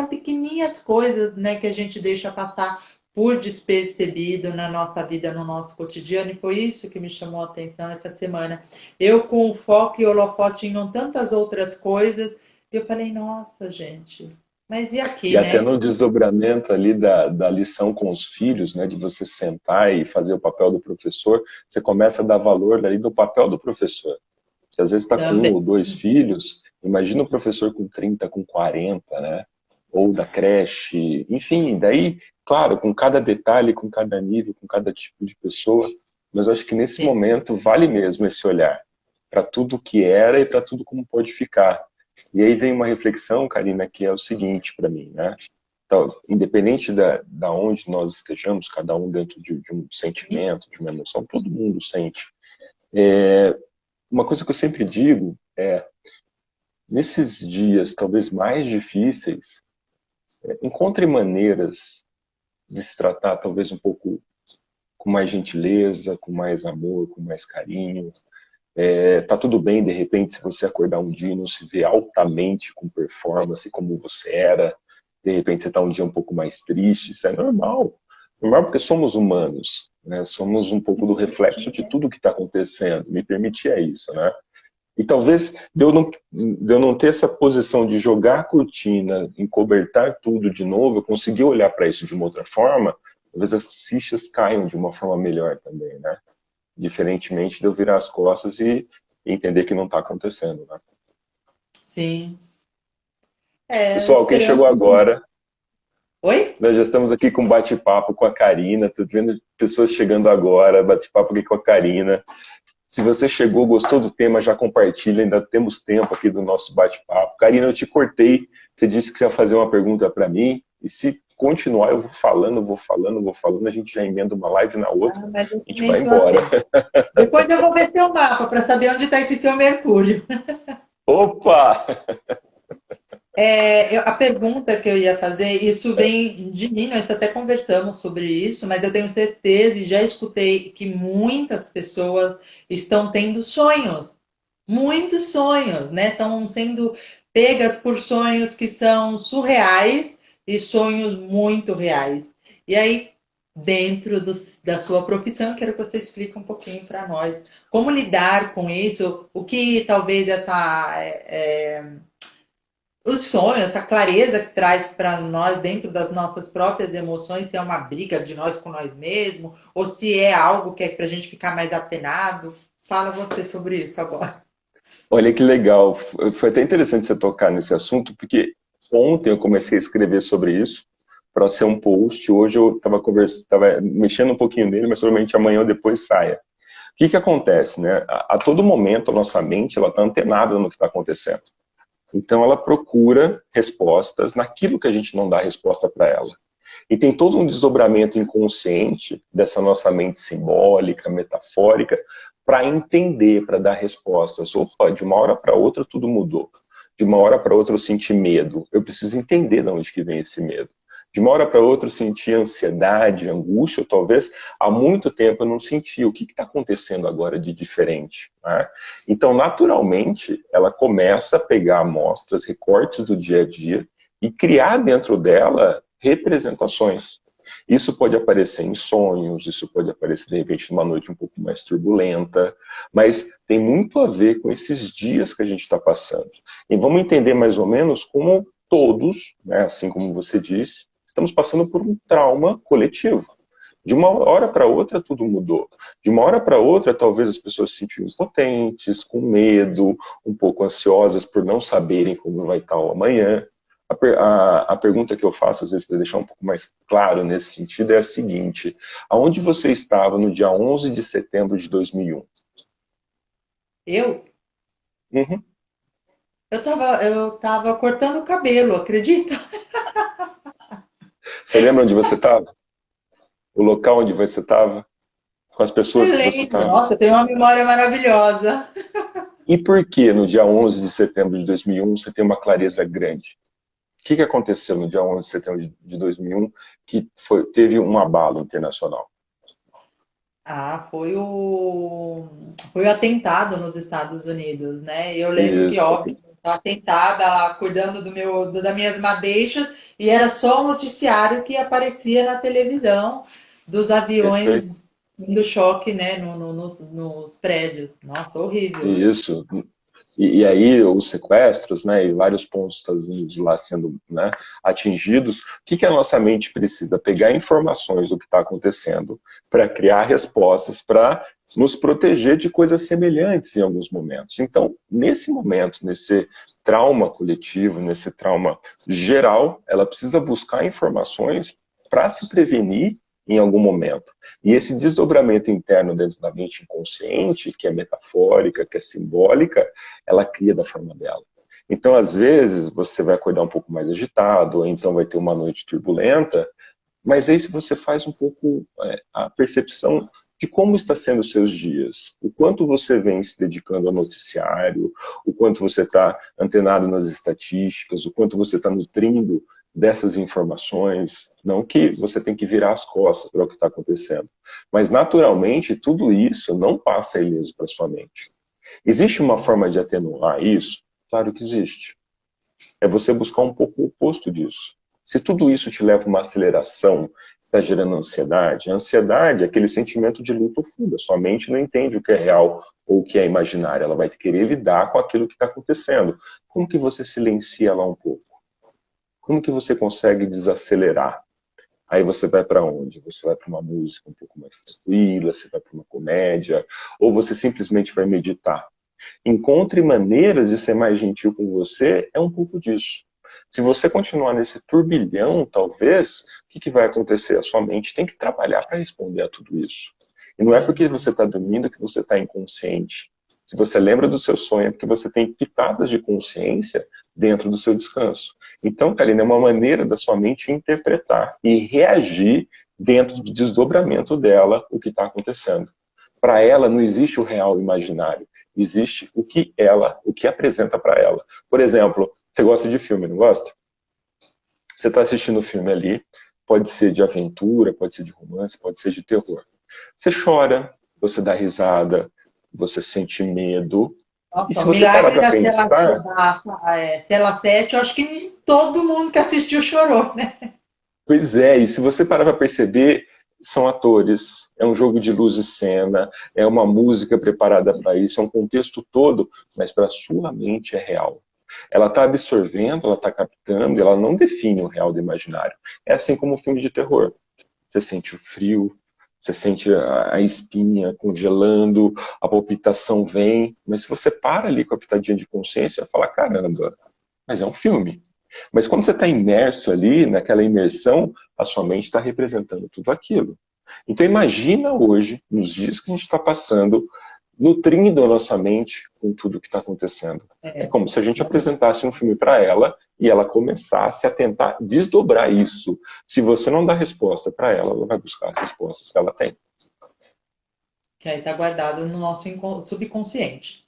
pequenininhas coisas, né, que a gente deixa passar por despercebido na nossa vida, no nosso cotidiano, e foi isso que me chamou a atenção essa semana. Eu com o foco e holofote em tantas outras coisas, eu falei, nossa, gente, mas e E aqui, até né? no desdobramento ali da lição com os filhos, né, de você sentar e fazer o papel do professor, você começa a dar valor ali no papel do professor. Você às vezes está com um Também. ou dois filhos, imagina o professor com 30, com 40, né? Ou da creche, enfim, daí, claro, com cada detalhe, com cada nível, com cada tipo de pessoa, mas eu acho que nesse Sim, momento vale mesmo esse olhar para tudo que era e para tudo como pode ficar. E aí vem uma reflexão, Karina, que é o seguinte para mim, né? Então, independente da onde nós estejamos, cada um dentro de um sentimento, de uma emoção, todo mundo sente. Uma coisa que eu sempre digo é, nesses dias talvez mais difíceis, encontre maneiras de se tratar talvez um pouco com mais gentileza, com mais amor, com mais carinho. Tá tudo bem, de repente, se você acordar um dia e não se vê altamente com performance como você era, de repente você está um dia um pouco mais triste, isso é normal. Normal porque somos humanos, né? Somos um pouco do reflexo de tudo que está acontecendo. Me permitir isso, né? E talvez de eu não ter essa posição de jogar a cortina, encobertar tudo de novo, eu conseguir olhar para isso de uma outra forma, talvez as fichas caiam de uma forma melhor também, né? Diferentemente de eu virar as costas e entender que não está acontecendo, né? sim. Pessoal, quem chegou Esperando. agora, Oi? nós já estamos aqui com bate-papo com a Karina, tô vendo pessoas chegando agora, bate-papo aqui com a Karina. Se você chegou, gostou do tema, já compartilha, ainda temos tempo aqui do nosso bate-papo. Karina, eu te cortei, você disse que você ia fazer uma pergunta para mim, e se continuar, eu vou falando, vou falando, vou falando, a gente já emenda uma live na outra, Ah, mas eu a gente também vai sou embora. assim. Depois eu vou ver seu mapa para saber onde está esse seu Mercúrio. Opa! A pergunta que eu ia fazer, isso vem de mim, nós até conversamos sobre isso, mas eu tenho certeza e já escutei que muitas pessoas estão tendo sonhos, muitos sonhos, né? Estão sendo pegas por sonhos que são surreais e sonhos muito reais. E aí, dentro da sua profissão, eu quero que você explique um pouquinho para nós como lidar com isso, o que talvez o sonho, essa clareza que traz para nós dentro das nossas próprias emoções, se é uma briga de nós com nós mesmos, ou se é algo que é para a gente ficar mais atenado. Fala você sobre isso agora. Olha que legal, foi até interessante você tocar nesse assunto, porque ontem eu comecei a escrever sobre isso, para ser um post, hoje eu estava mexendo um pouquinho nele, mas provavelmente amanhã ou depois saia. O que que acontece, né? A todo momento a nossa mente ela está antenada no que está acontecendo. Então ela procura respostas naquilo que a gente não dá resposta para ela. E tem todo um desdobramento inconsciente dessa nossa mente simbólica, metafórica, para entender, para dar respostas. Opa, de uma hora para outra tudo mudou. De uma hora para outra eu senti medo. Eu preciso entender de onde que vem esse medo. De uma hora para outra eu senti ansiedade, angústia, talvez há muito tempo eu não senti. O que está acontecendo agora de diferente? Né? Então, naturalmente, ela começa a pegar amostras, recortes do dia a dia e criar dentro dela representações. Isso pode aparecer em sonhos, isso pode aparecer de repente numa noite um pouco mais turbulenta, mas tem muito a ver com esses dias que a gente está passando. E vamos entender mais ou menos como todos, né, assim como você disse, estamos passando por um trauma coletivo. De uma hora para outra tudo mudou. De uma hora para outra talvez as pessoas se sentiam impotentes, com medo, um pouco ansiosas por não saberem como vai estar o amanhã. A pergunta que eu faço, às vezes, para deixar um pouco mais claro nesse sentido, é a seguinte: aonde você estava no dia 11 de setembro de 2001? Eu? Uhum. Eu tava cortando o cabelo, acredita? Você lembra onde você estava? O local onde você estava? Com as pessoas Eu que você lembro, estava? nossa, eu tenho uma memória maravilhosa. E por que no dia 11 de setembro de 2001 você tem uma clareza grande? O que aconteceu no dia 11 de setembro de 2001 que teve um abalo internacional? Ah, foi o atentado nos Estados Unidos, né? Eu lembro que, Isso, óbvio, Estava tentada lá, cuidando das minhas madeixas, e era só o noticiário que aparecia na televisão dos Perfeito. aviões do choque, né, nos prédios. Nossa, horrível. Isso. E aí os sequestros, né, e vários pontos dos Estados Unidos lá sendo, né, atingidos, o que a nossa mente precisa? Pegar informações do que está acontecendo para criar respostas para nos proteger de coisas semelhantes em alguns momentos. Então, nesse momento, nesse trauma coletivo, nesse trauma geral, ela precisa buscar informações para se prevenir em algum momento. E esse desdobramento interno dentro da mente inconsciente, que é metafórica, que é simbólica, ela cria da forma dela. Então, às vezes, você vai acordar um pouco mais agitado, ou então vai ter uma noite turbulenta, mas aí se você faz um pouco a percepção de como está sendo os seus dias, o quanto você vem se dedicando ao noticiário, o quanto você está antenado nas estatísticas, o quanto você está nutrindo dessas informações, não que você tem que virar as costas para o que está acontecendo, mas naturalmente tudo isso não passa ileso para sua mente. Existe uma forma de atenuar isso? Claro que existe. É você buscar um pouco o oposto disso. Se tudo isso te leva a uma aceleração, está gerando ansiedade, a ansiedade é aquele sentimento de luta ou fuga. Sua mente não entende o que é real ou o que é imaginário. Ela vai querer lidar com aquilo que está acontecendo. Como que você silencia lá um pouco? Como que você consegue desacelerar? Aí você vai para onde? Você vai para uma música um pouco mais tranquila, você vai para uma comédia, ou você simplesmente vai meditar. Encontre maneiras de ser mais gentil com você, é um pouco disso. Se você continuar nesse turbilhão, talvez, o que vai acontecer? A sua mente tem que trabalhar para responder a tudo isso. E não é porque você está dormindo que você está inconsciente. Se você lembra do seu sonho, é porque você tem pitadas de consciência dentro do seu descanso. Então, Karina, é uma maneira da sua mente interpretar e reagir dentro do desdobramento dela o que está acontecendo. Para ela não existe o real imaginário, existe o que apresenta para ela. Por exemplo, você gosta de filme, não gosta? Você está assistindo o filme ali, pode ser de aventura, pode ser de romance, pode ser de terror. Você chora, você dá risada, você sente medo. E Nossa, se o você parar milagre para da cela, pensar, cela 7, eu acho que todo mundo que assistiu chorou, né? pois é, e se você parar para perceber, são atores, é um jogo de luz e cena, é uma música preparada para isso, é um contexto todo, mas para sua mente é real. Ela está absorvendo, ela está captando, ela não define o real do imaginário. É assim como o filme de terror. Você sente o frio, você sente a espinha congelando, a palpitação vem, mas se você para ali com a pitadinha de consciência, fala, caramba, mas é um filme. Mas quando você está imerso ali, naquela imersão, a sua mente está representando tudo aquilo. Então imagina hoje, nos dias que a gente está passando, nutrindo a nossa mente com tudo que está acontecendo. É É, como se a gente apresentasse um filme para ela e ela começasse a tentar desdobrar isso. Se você não dá resposta para ela, ela vai buscar as respostas que ela tem. que aí está guardado no nosso subconsciente.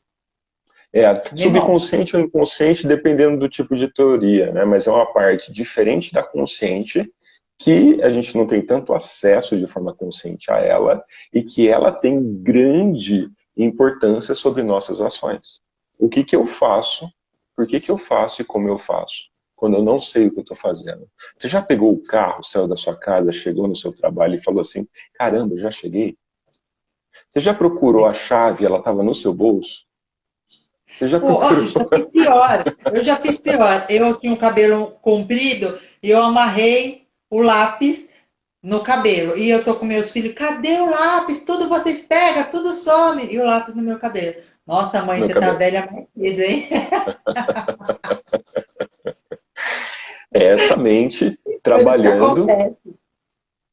É, Memória. subconsciente ou inconsciente, dependendo do tipo de teoria, né? Mas é uma parte diferente da consciente que a gente não tem tanto acesso de forma consciente a ela e que ela tem grande importância sobre nossas ações. O que eu faço, por que eu faço e como eu faço, quando eu não sei o que eu estou fazendo. Você já pegou o carro, saiu da sua casa, chegou no seu trabalho e falou assim, caramba, já cheguei? Você já procurou a chave, ela estava no seu bolso? Você já Pô, procurou? eu já fiz pior. Eu já fiz pior. Eu tinha um cabelo comprido e eu amarrei o lápis no cabelo. E eu tô com meus filhos, cadê o lápis? Tudo vocês pegam, tudo some. E o lápis no meu cabelo. Nossa, mãe, No você tá cabelo. velha mais cedo, hein? É essa mente Coisa que trabalhando, acontece.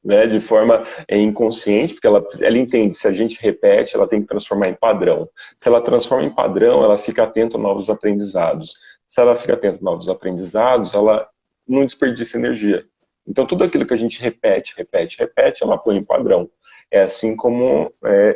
né, de forma inconsciente, porque ela entende, se a gente repete, ela tem que transformar em padrão. Se ela transforma em padrão, ela fica atenta a novos aprendizados. Se ela fica atenta a novos aprendizados, ela não desperdiça energia. Então, tudo aquilo que a gente repete, repete, repete, ela põe em padrão. É assim como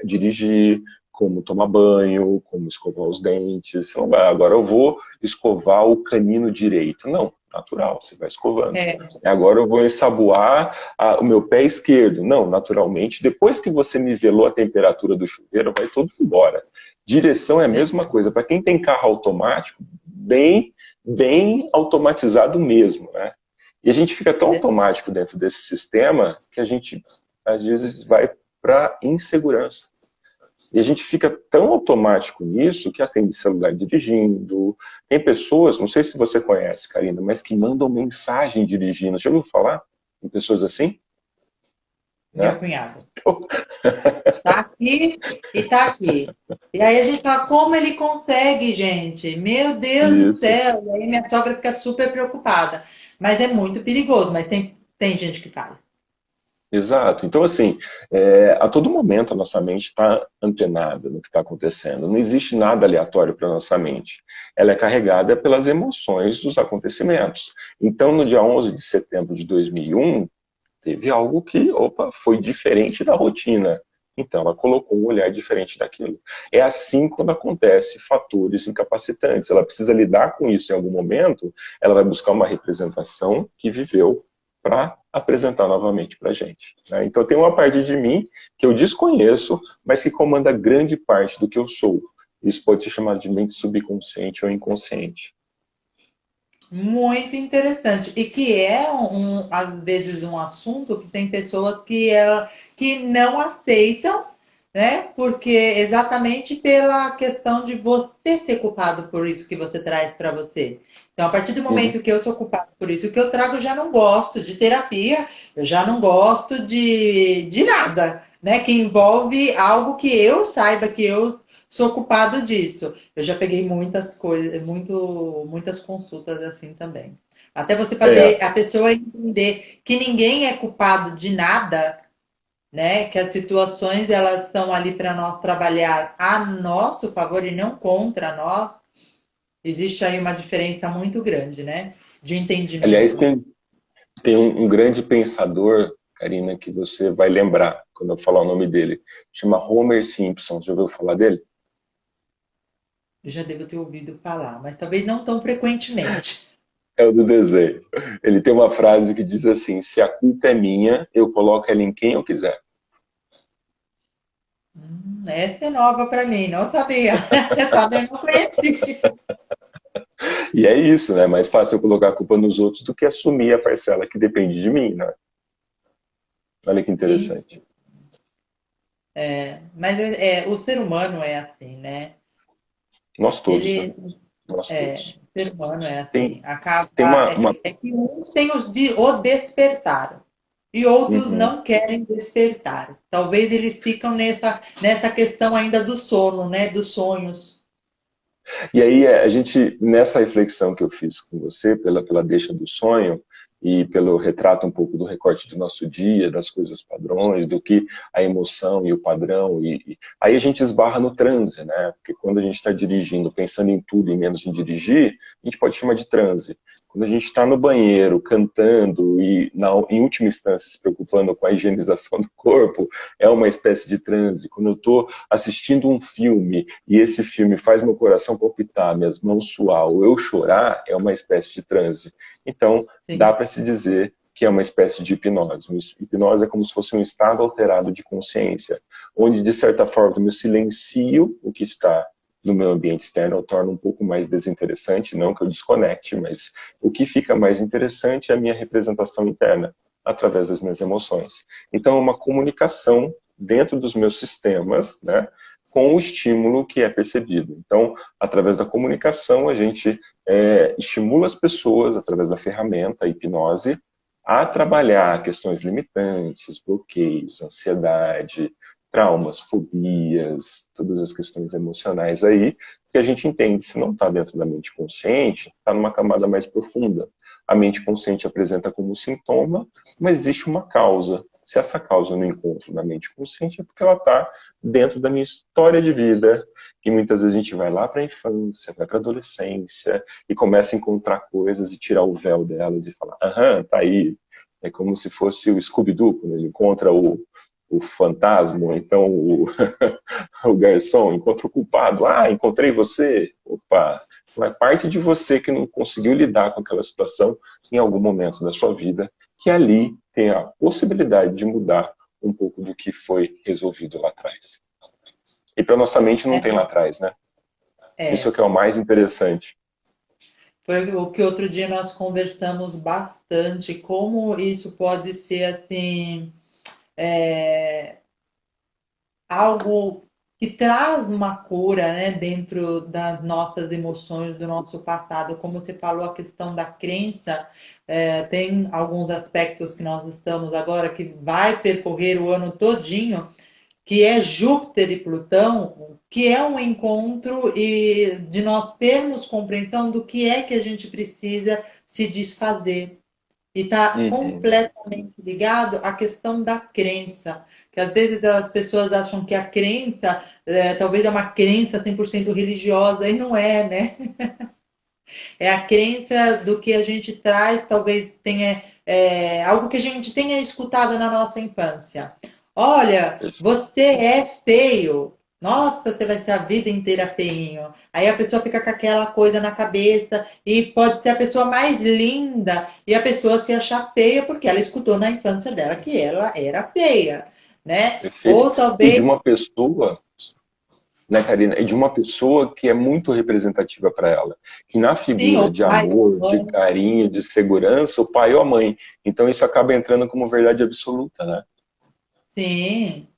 dirigir, como tomar banho, como escovar os dentes. Você não vai, agora eu vou escovar o canino direito. Não, Natural, você vai escovando. É, Agora eu vou ensaboar o meu pé esquerdo. Não, naturalmente, depois que você nivelou a temperatura do chuveiro, vai tudo embora. Direção é a mesma coisa. Para quem tem carro automático, bem automatizado mesmo, né? E a gente fica tão automático dentro desse sistema que a gente, às vezes, vai para insegurança. E a gente fica tão automático nisso que atende celular dirigindo. Tem pessoas, não sei se você conhece, Karina, mas que mandam mensagem dirigindo. Já ouviu falar em pessoas assim? meu Né? cunhado. Tá aqui e tá aqui. E aí a gente fala, como ele consegue, gente? Meu Deus do Isso. céu. E aí minha sogra fica super preocupada. Mas é muito perigoso, mas tem gente que faz. Exato. Então, assim, a todo momento a nossa mente está antenada no que está acontecendo. Não existe nada aleatório para a nossa mente. Ela é carregada pelas emoções dos acontecimentos. Então, no dia 11 de setembro de 2001, teve algo que, opa, foi diferente da rotina. Então, ela colocou um olhar diferente daquilo. É assim quando acontece fatores incapacitantes. Ela precisa lidar com isso em algum momento, ela vai buscar uma representação que viveu para apresentar novamente para a gente. Né? Então, tem uma parte de mim que eu desconheço, mas que comanda grande parte do que eu sou. Isso pode ser chamado de mente subconsciente ou inconsciente. Muito interessante. E que é, às vezes, um assunto que tem pessoas que não aceitam, né? Porque exatamente pela questão de você ser culpado por isso que você traz para você. Então, a partir do Uhum. momento que eu sou culpado por isso que eu trago, eu já não gosto de terapia, eu já não gosto de nada, né? Que envolve algo que eu saiba que eu sou culpado disso. Eu já peguei muitas coisas, muitas consultas assim também. Até você fazer É, a pessoa entender que ninguém é culpado de nada, né? Que as situações elas estão ali para nós trabalhar a nosso favor e não contra nós. Existe aí uma diferença muito grande, né? De aliás, entendimento. tem um grande pensador, Karina, que você vai lembrar quando eu falar o nome dele. Chama Homer Simpson. Já ouviu falar dele? Eu já devo ter ouvido falar, mas talvez não tão frequentemente. É o do desenho. Ele tem uma frase que diz assim: se a culpa é minha, eu coloco ela em quem eu quiser. Essa é nova para mim, não sabia. Você sabe, eu não conheci. E é isso, né? É mais fácil eu colocar a culpa nos outros do que assumir a parcela que depende de mim, né? Olha que Isso. interessante. Mas o ser humano é assim, né? Nós todos, né? Ele Nós todos. o ser humano é assim. Tem, Acaba tem uma... é que uns têm o despertar e outros Uhum. não querem despertar. Talvez eles ficam nessa questão ainda do sono, né? Dos sonhos. E aí, a gente, nessa reflexão que eu fiz com você, pela deixa do sonho, e pelo retrato um pouco do recorte do nosso dia, das coisas padrões, do que a emoção e o padrão, aí a gente esbarra no transe, né? Porque quando a gente está dirigindo, pensando em tudo e menos em dirigir, a gente pode chamar de transe. Quando a gente está no banheiro, cantando e, em última instância, se preocupando com a higienização do corpo, é uma espécie de transe. Quando eu estou assistindo um filme e esse filme faz meu coração palpitar, minhas mãos suar ou eu chorar, é uma espécie de transe. Então, dá Sim, para se dizer que é uma espécie de hipnose. Hipnose é como se fosse um estado alterado de consciência, onde, de certa forma, eu silencio o que está no meu ambiente externo, eu torno um pouco mais desinteressante, não que eu desconecte, mas o que fica mais interessante é a minha representação interna, através das minhas emoções. Então, é uma comunicação dentro dos meus sistemas, né, com o estímulo que é percebido. Então, através da comunicação, a gente estimula as pessoas, através da ferramenta, a hipnose, a trabalhar questões limitantes, bloqueios, ansiedade, traumas, fobias, todas as questões emocionais aí, que a gente entende, se não está dentro da mente consciente, está numa camada mais profunda. A mente consciente apresenta como sintoma, mas existe uma causa. Se essa causa eu não encontro na mente consciente, é porque ela está dentro da minha história de vida, e muitas vezes a gente vai lá para a infância, vai para a adolescência, e começa a encontrar coisas e tirar o véu delas e falar, aham, tá aí. É como se fosse o Scooby-Doo, quando ele encontra o fantasma, ou então o garçom encontra o culpado. Ah, encontrei você. Opa, Então, é parte de você que não conseguiu lidar com aquela situação em algum momento da sua vida, que ali tem a possibilidade de mudar um pouco do que foi resolvido lá atrás. E para nossa mente não tem lá atrás, né? Isso É, que é o mais interessante. foi o que outro dia nós conversamos bastante, como isso pode ser assim, algo que traz uma cura, né, dentro das nossas emoções, do nosso passado. Como você falou, a questão da crença, tem alguns aspectos que nós estamos agora que vai percorrer o ano todinho, que é Júpiter e Plutão, que é um encontro e de nós termos compreensão do que é que a gente precisa se desfazer. E está Uhum. completamente ligado à questão da crença. Que às vezes as pessoas acham que a crença talvez é uma crença 100% religiosa, e não é, né? É a crença do que a gente traz, talvez tenha algo que a gente tenha escutado na nossa infância. Olha, você é feio. Nossa, você vai ser a vida inteira feinho. Aí a pessoa fica com aquela coisa na cabeça e pode ser a pessoa mais linda e a pessoa se achar feia porque ela escutou na infância dela que ela era feia, né? Perfeito. Ou E de talvez, uma pessoa, né, Karina, e de uma pessoa que é muito representativa para ela, que na sim, figura o de pai, a amor, de mãe. carinho, de segurança, o pai ou a mãe. Então isso acaba entrando como verdade absoluta, né? Sim.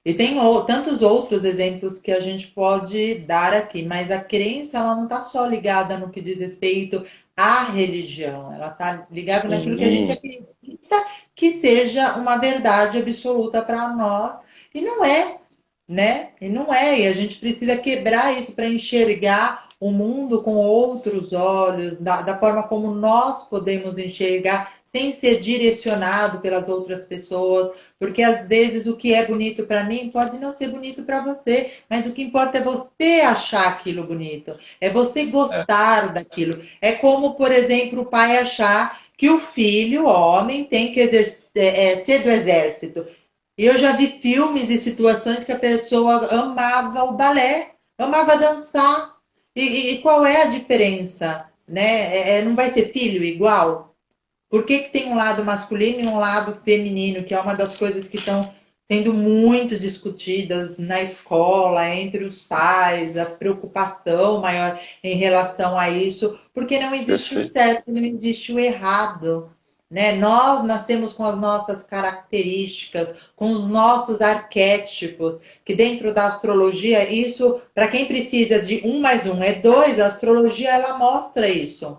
E tem tantos outros exemplos que a gente pode dar aqui, mas a crença ela não está só ligada no que diz respeito à religião, ela está ligada naquilo que a gente Sim, acredita que seja uma verdade absoluta para nós, e não é, né? E não é, e a gente precisa quebrar isso para enxergar o mundo com outros olhos, da forma como nós podemos enxergar, sem ser direcionado pelas outras pessoas, porque às vezes o que é bonito para mim pode não ser bonito para você, mas o que importa é você achar aquilo bonito, é você é, gostar daquilo. É como, por exemplo, o pai achar que o filho, o homem, tem que ser do exército. E eu já vi filmes e situações que a pessoa amava o balé, amava dançar. E qual é a diferença? Né? Não vai ser filho igual? Por que, que tem um lado masculino e um lado feminino, que é uma das coisas que estão sendo muito discutidas na escola, entre os pais, a preocupação maior em relação a isso, porque não existe o perfeito. certo, não existe o errado. Né? Nós nascemos com as nossas características, com os nossos arquétipos, que dentro da astrologia, isso, para quem precisa de um mais um é dois, a astrologia ela mostra isso.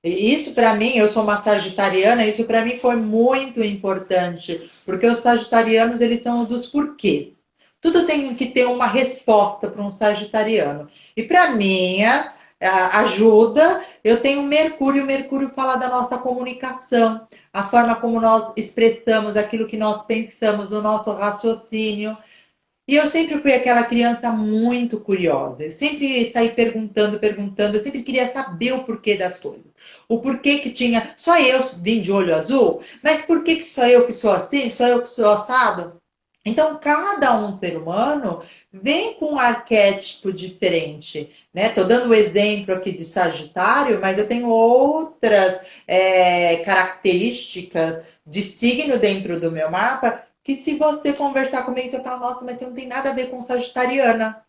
E isso para mim, eu sou uma sagitariana, isso para mim foi muito importante, porque os sagitarianos eles são dos porquês. Tudo tem que ter uma resposta para um sagitariano. E para minha ajuda, eu tenho Mercúrio, Mercúrio fala da nossa comunicação, a forma como nós expressamos aquilo que nós pensamos, o nosso raciocínio. E eu sempre fui aquela criança muito curiosa. Eu sempre saí perguntando, perguntando. Eu sempre queria saber o porquê das coisas. O porquê que tinha. Só eu vim de olho azul? Mas por que só eu que sou assim? Só eu que sou assado? Então, cada um ser humano vem com um arquétipo diferente, né? Estou dando o exemplo aqui de Sagitário, mas eu tenho outras características de signo dentro do meu mapa que se você conversar comigo, você fala, nossa, mas você não tem nada a ver com sagitariana.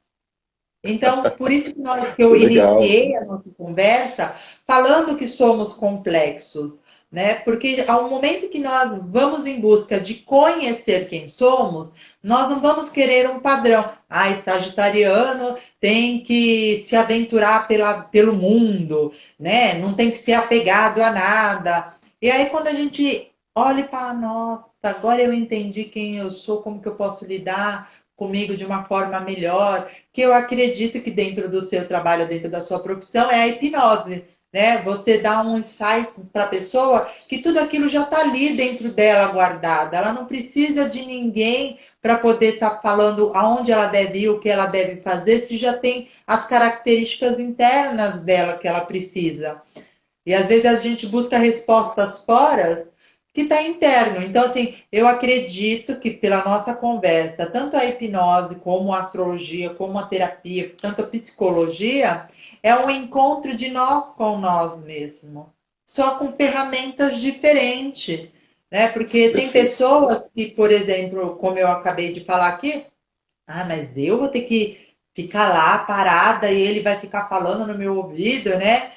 Então, por isso que Que eu legal. iniciei a nossa conversa falando que somos complexos, né? Porque ao momento que nós vamos em busca de conhecer quem somos, nós não vamos querer um padrão. Ai, sagitariano tem que se aventurar pelo mundo, né? Não tem que ser apegado a nada. E aí, quando a gente olha e fala, nossa, agora eu entendi quem eu sou, como que eu posso lidar comigo de uma forma melhor, que eu acredito que dentro do seu trabalho, dentro da sua profissão, é a hipnose. Né? Você dá um insight para a pessoa que tudo aquilo já está ali dentro dela guardado. Ela não precisa de ninguém para poder estar falando aonde ela deve ir, o que ela deve fazer, se já tem as características internas dela que ela precisa. E às vezes a gente busca respostas fora que está interno. Então, assim, eu acredito que pela nossa conversa, tanto a hipnose, como a astrologia, como a terapia, tanto a psicologia, é um encontro de nós com nós mesmos, só com ferramentas diferentes, né? Porque tem Perfeito. pessoas que, por exemplo, como eu acabei de falar aqui, mas eu vou ter que ficar lá parada e ele vai ficar falando no meu ouvido, né?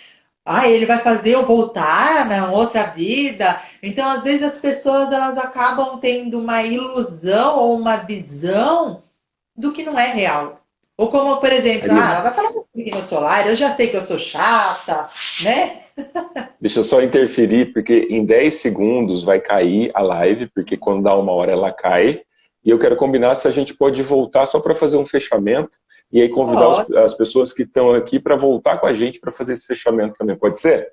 Ele vai fazer eu voltar na outra vida. Então, às vezes, as pessoas elas acabam tendo uma ilusão ou uma visão do que não é real. Ou como, por exemplo, Karina, ela vai falar comigo no solar, eu já sei que eu sou chata, né? deixa eu só interferir, porque em 10 segundos vai cair a live, porque quando dá uma hora ela cai. E eu quero combinar se a gente pode voltar só para fazer um fechamento e aí convidar Pode, as pessoas que estão aqui para voltar com a gente para fazer esse fechamento também. Pode ser?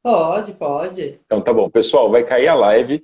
pode, pode. Então tá bom. Pessoal, vai cair a live.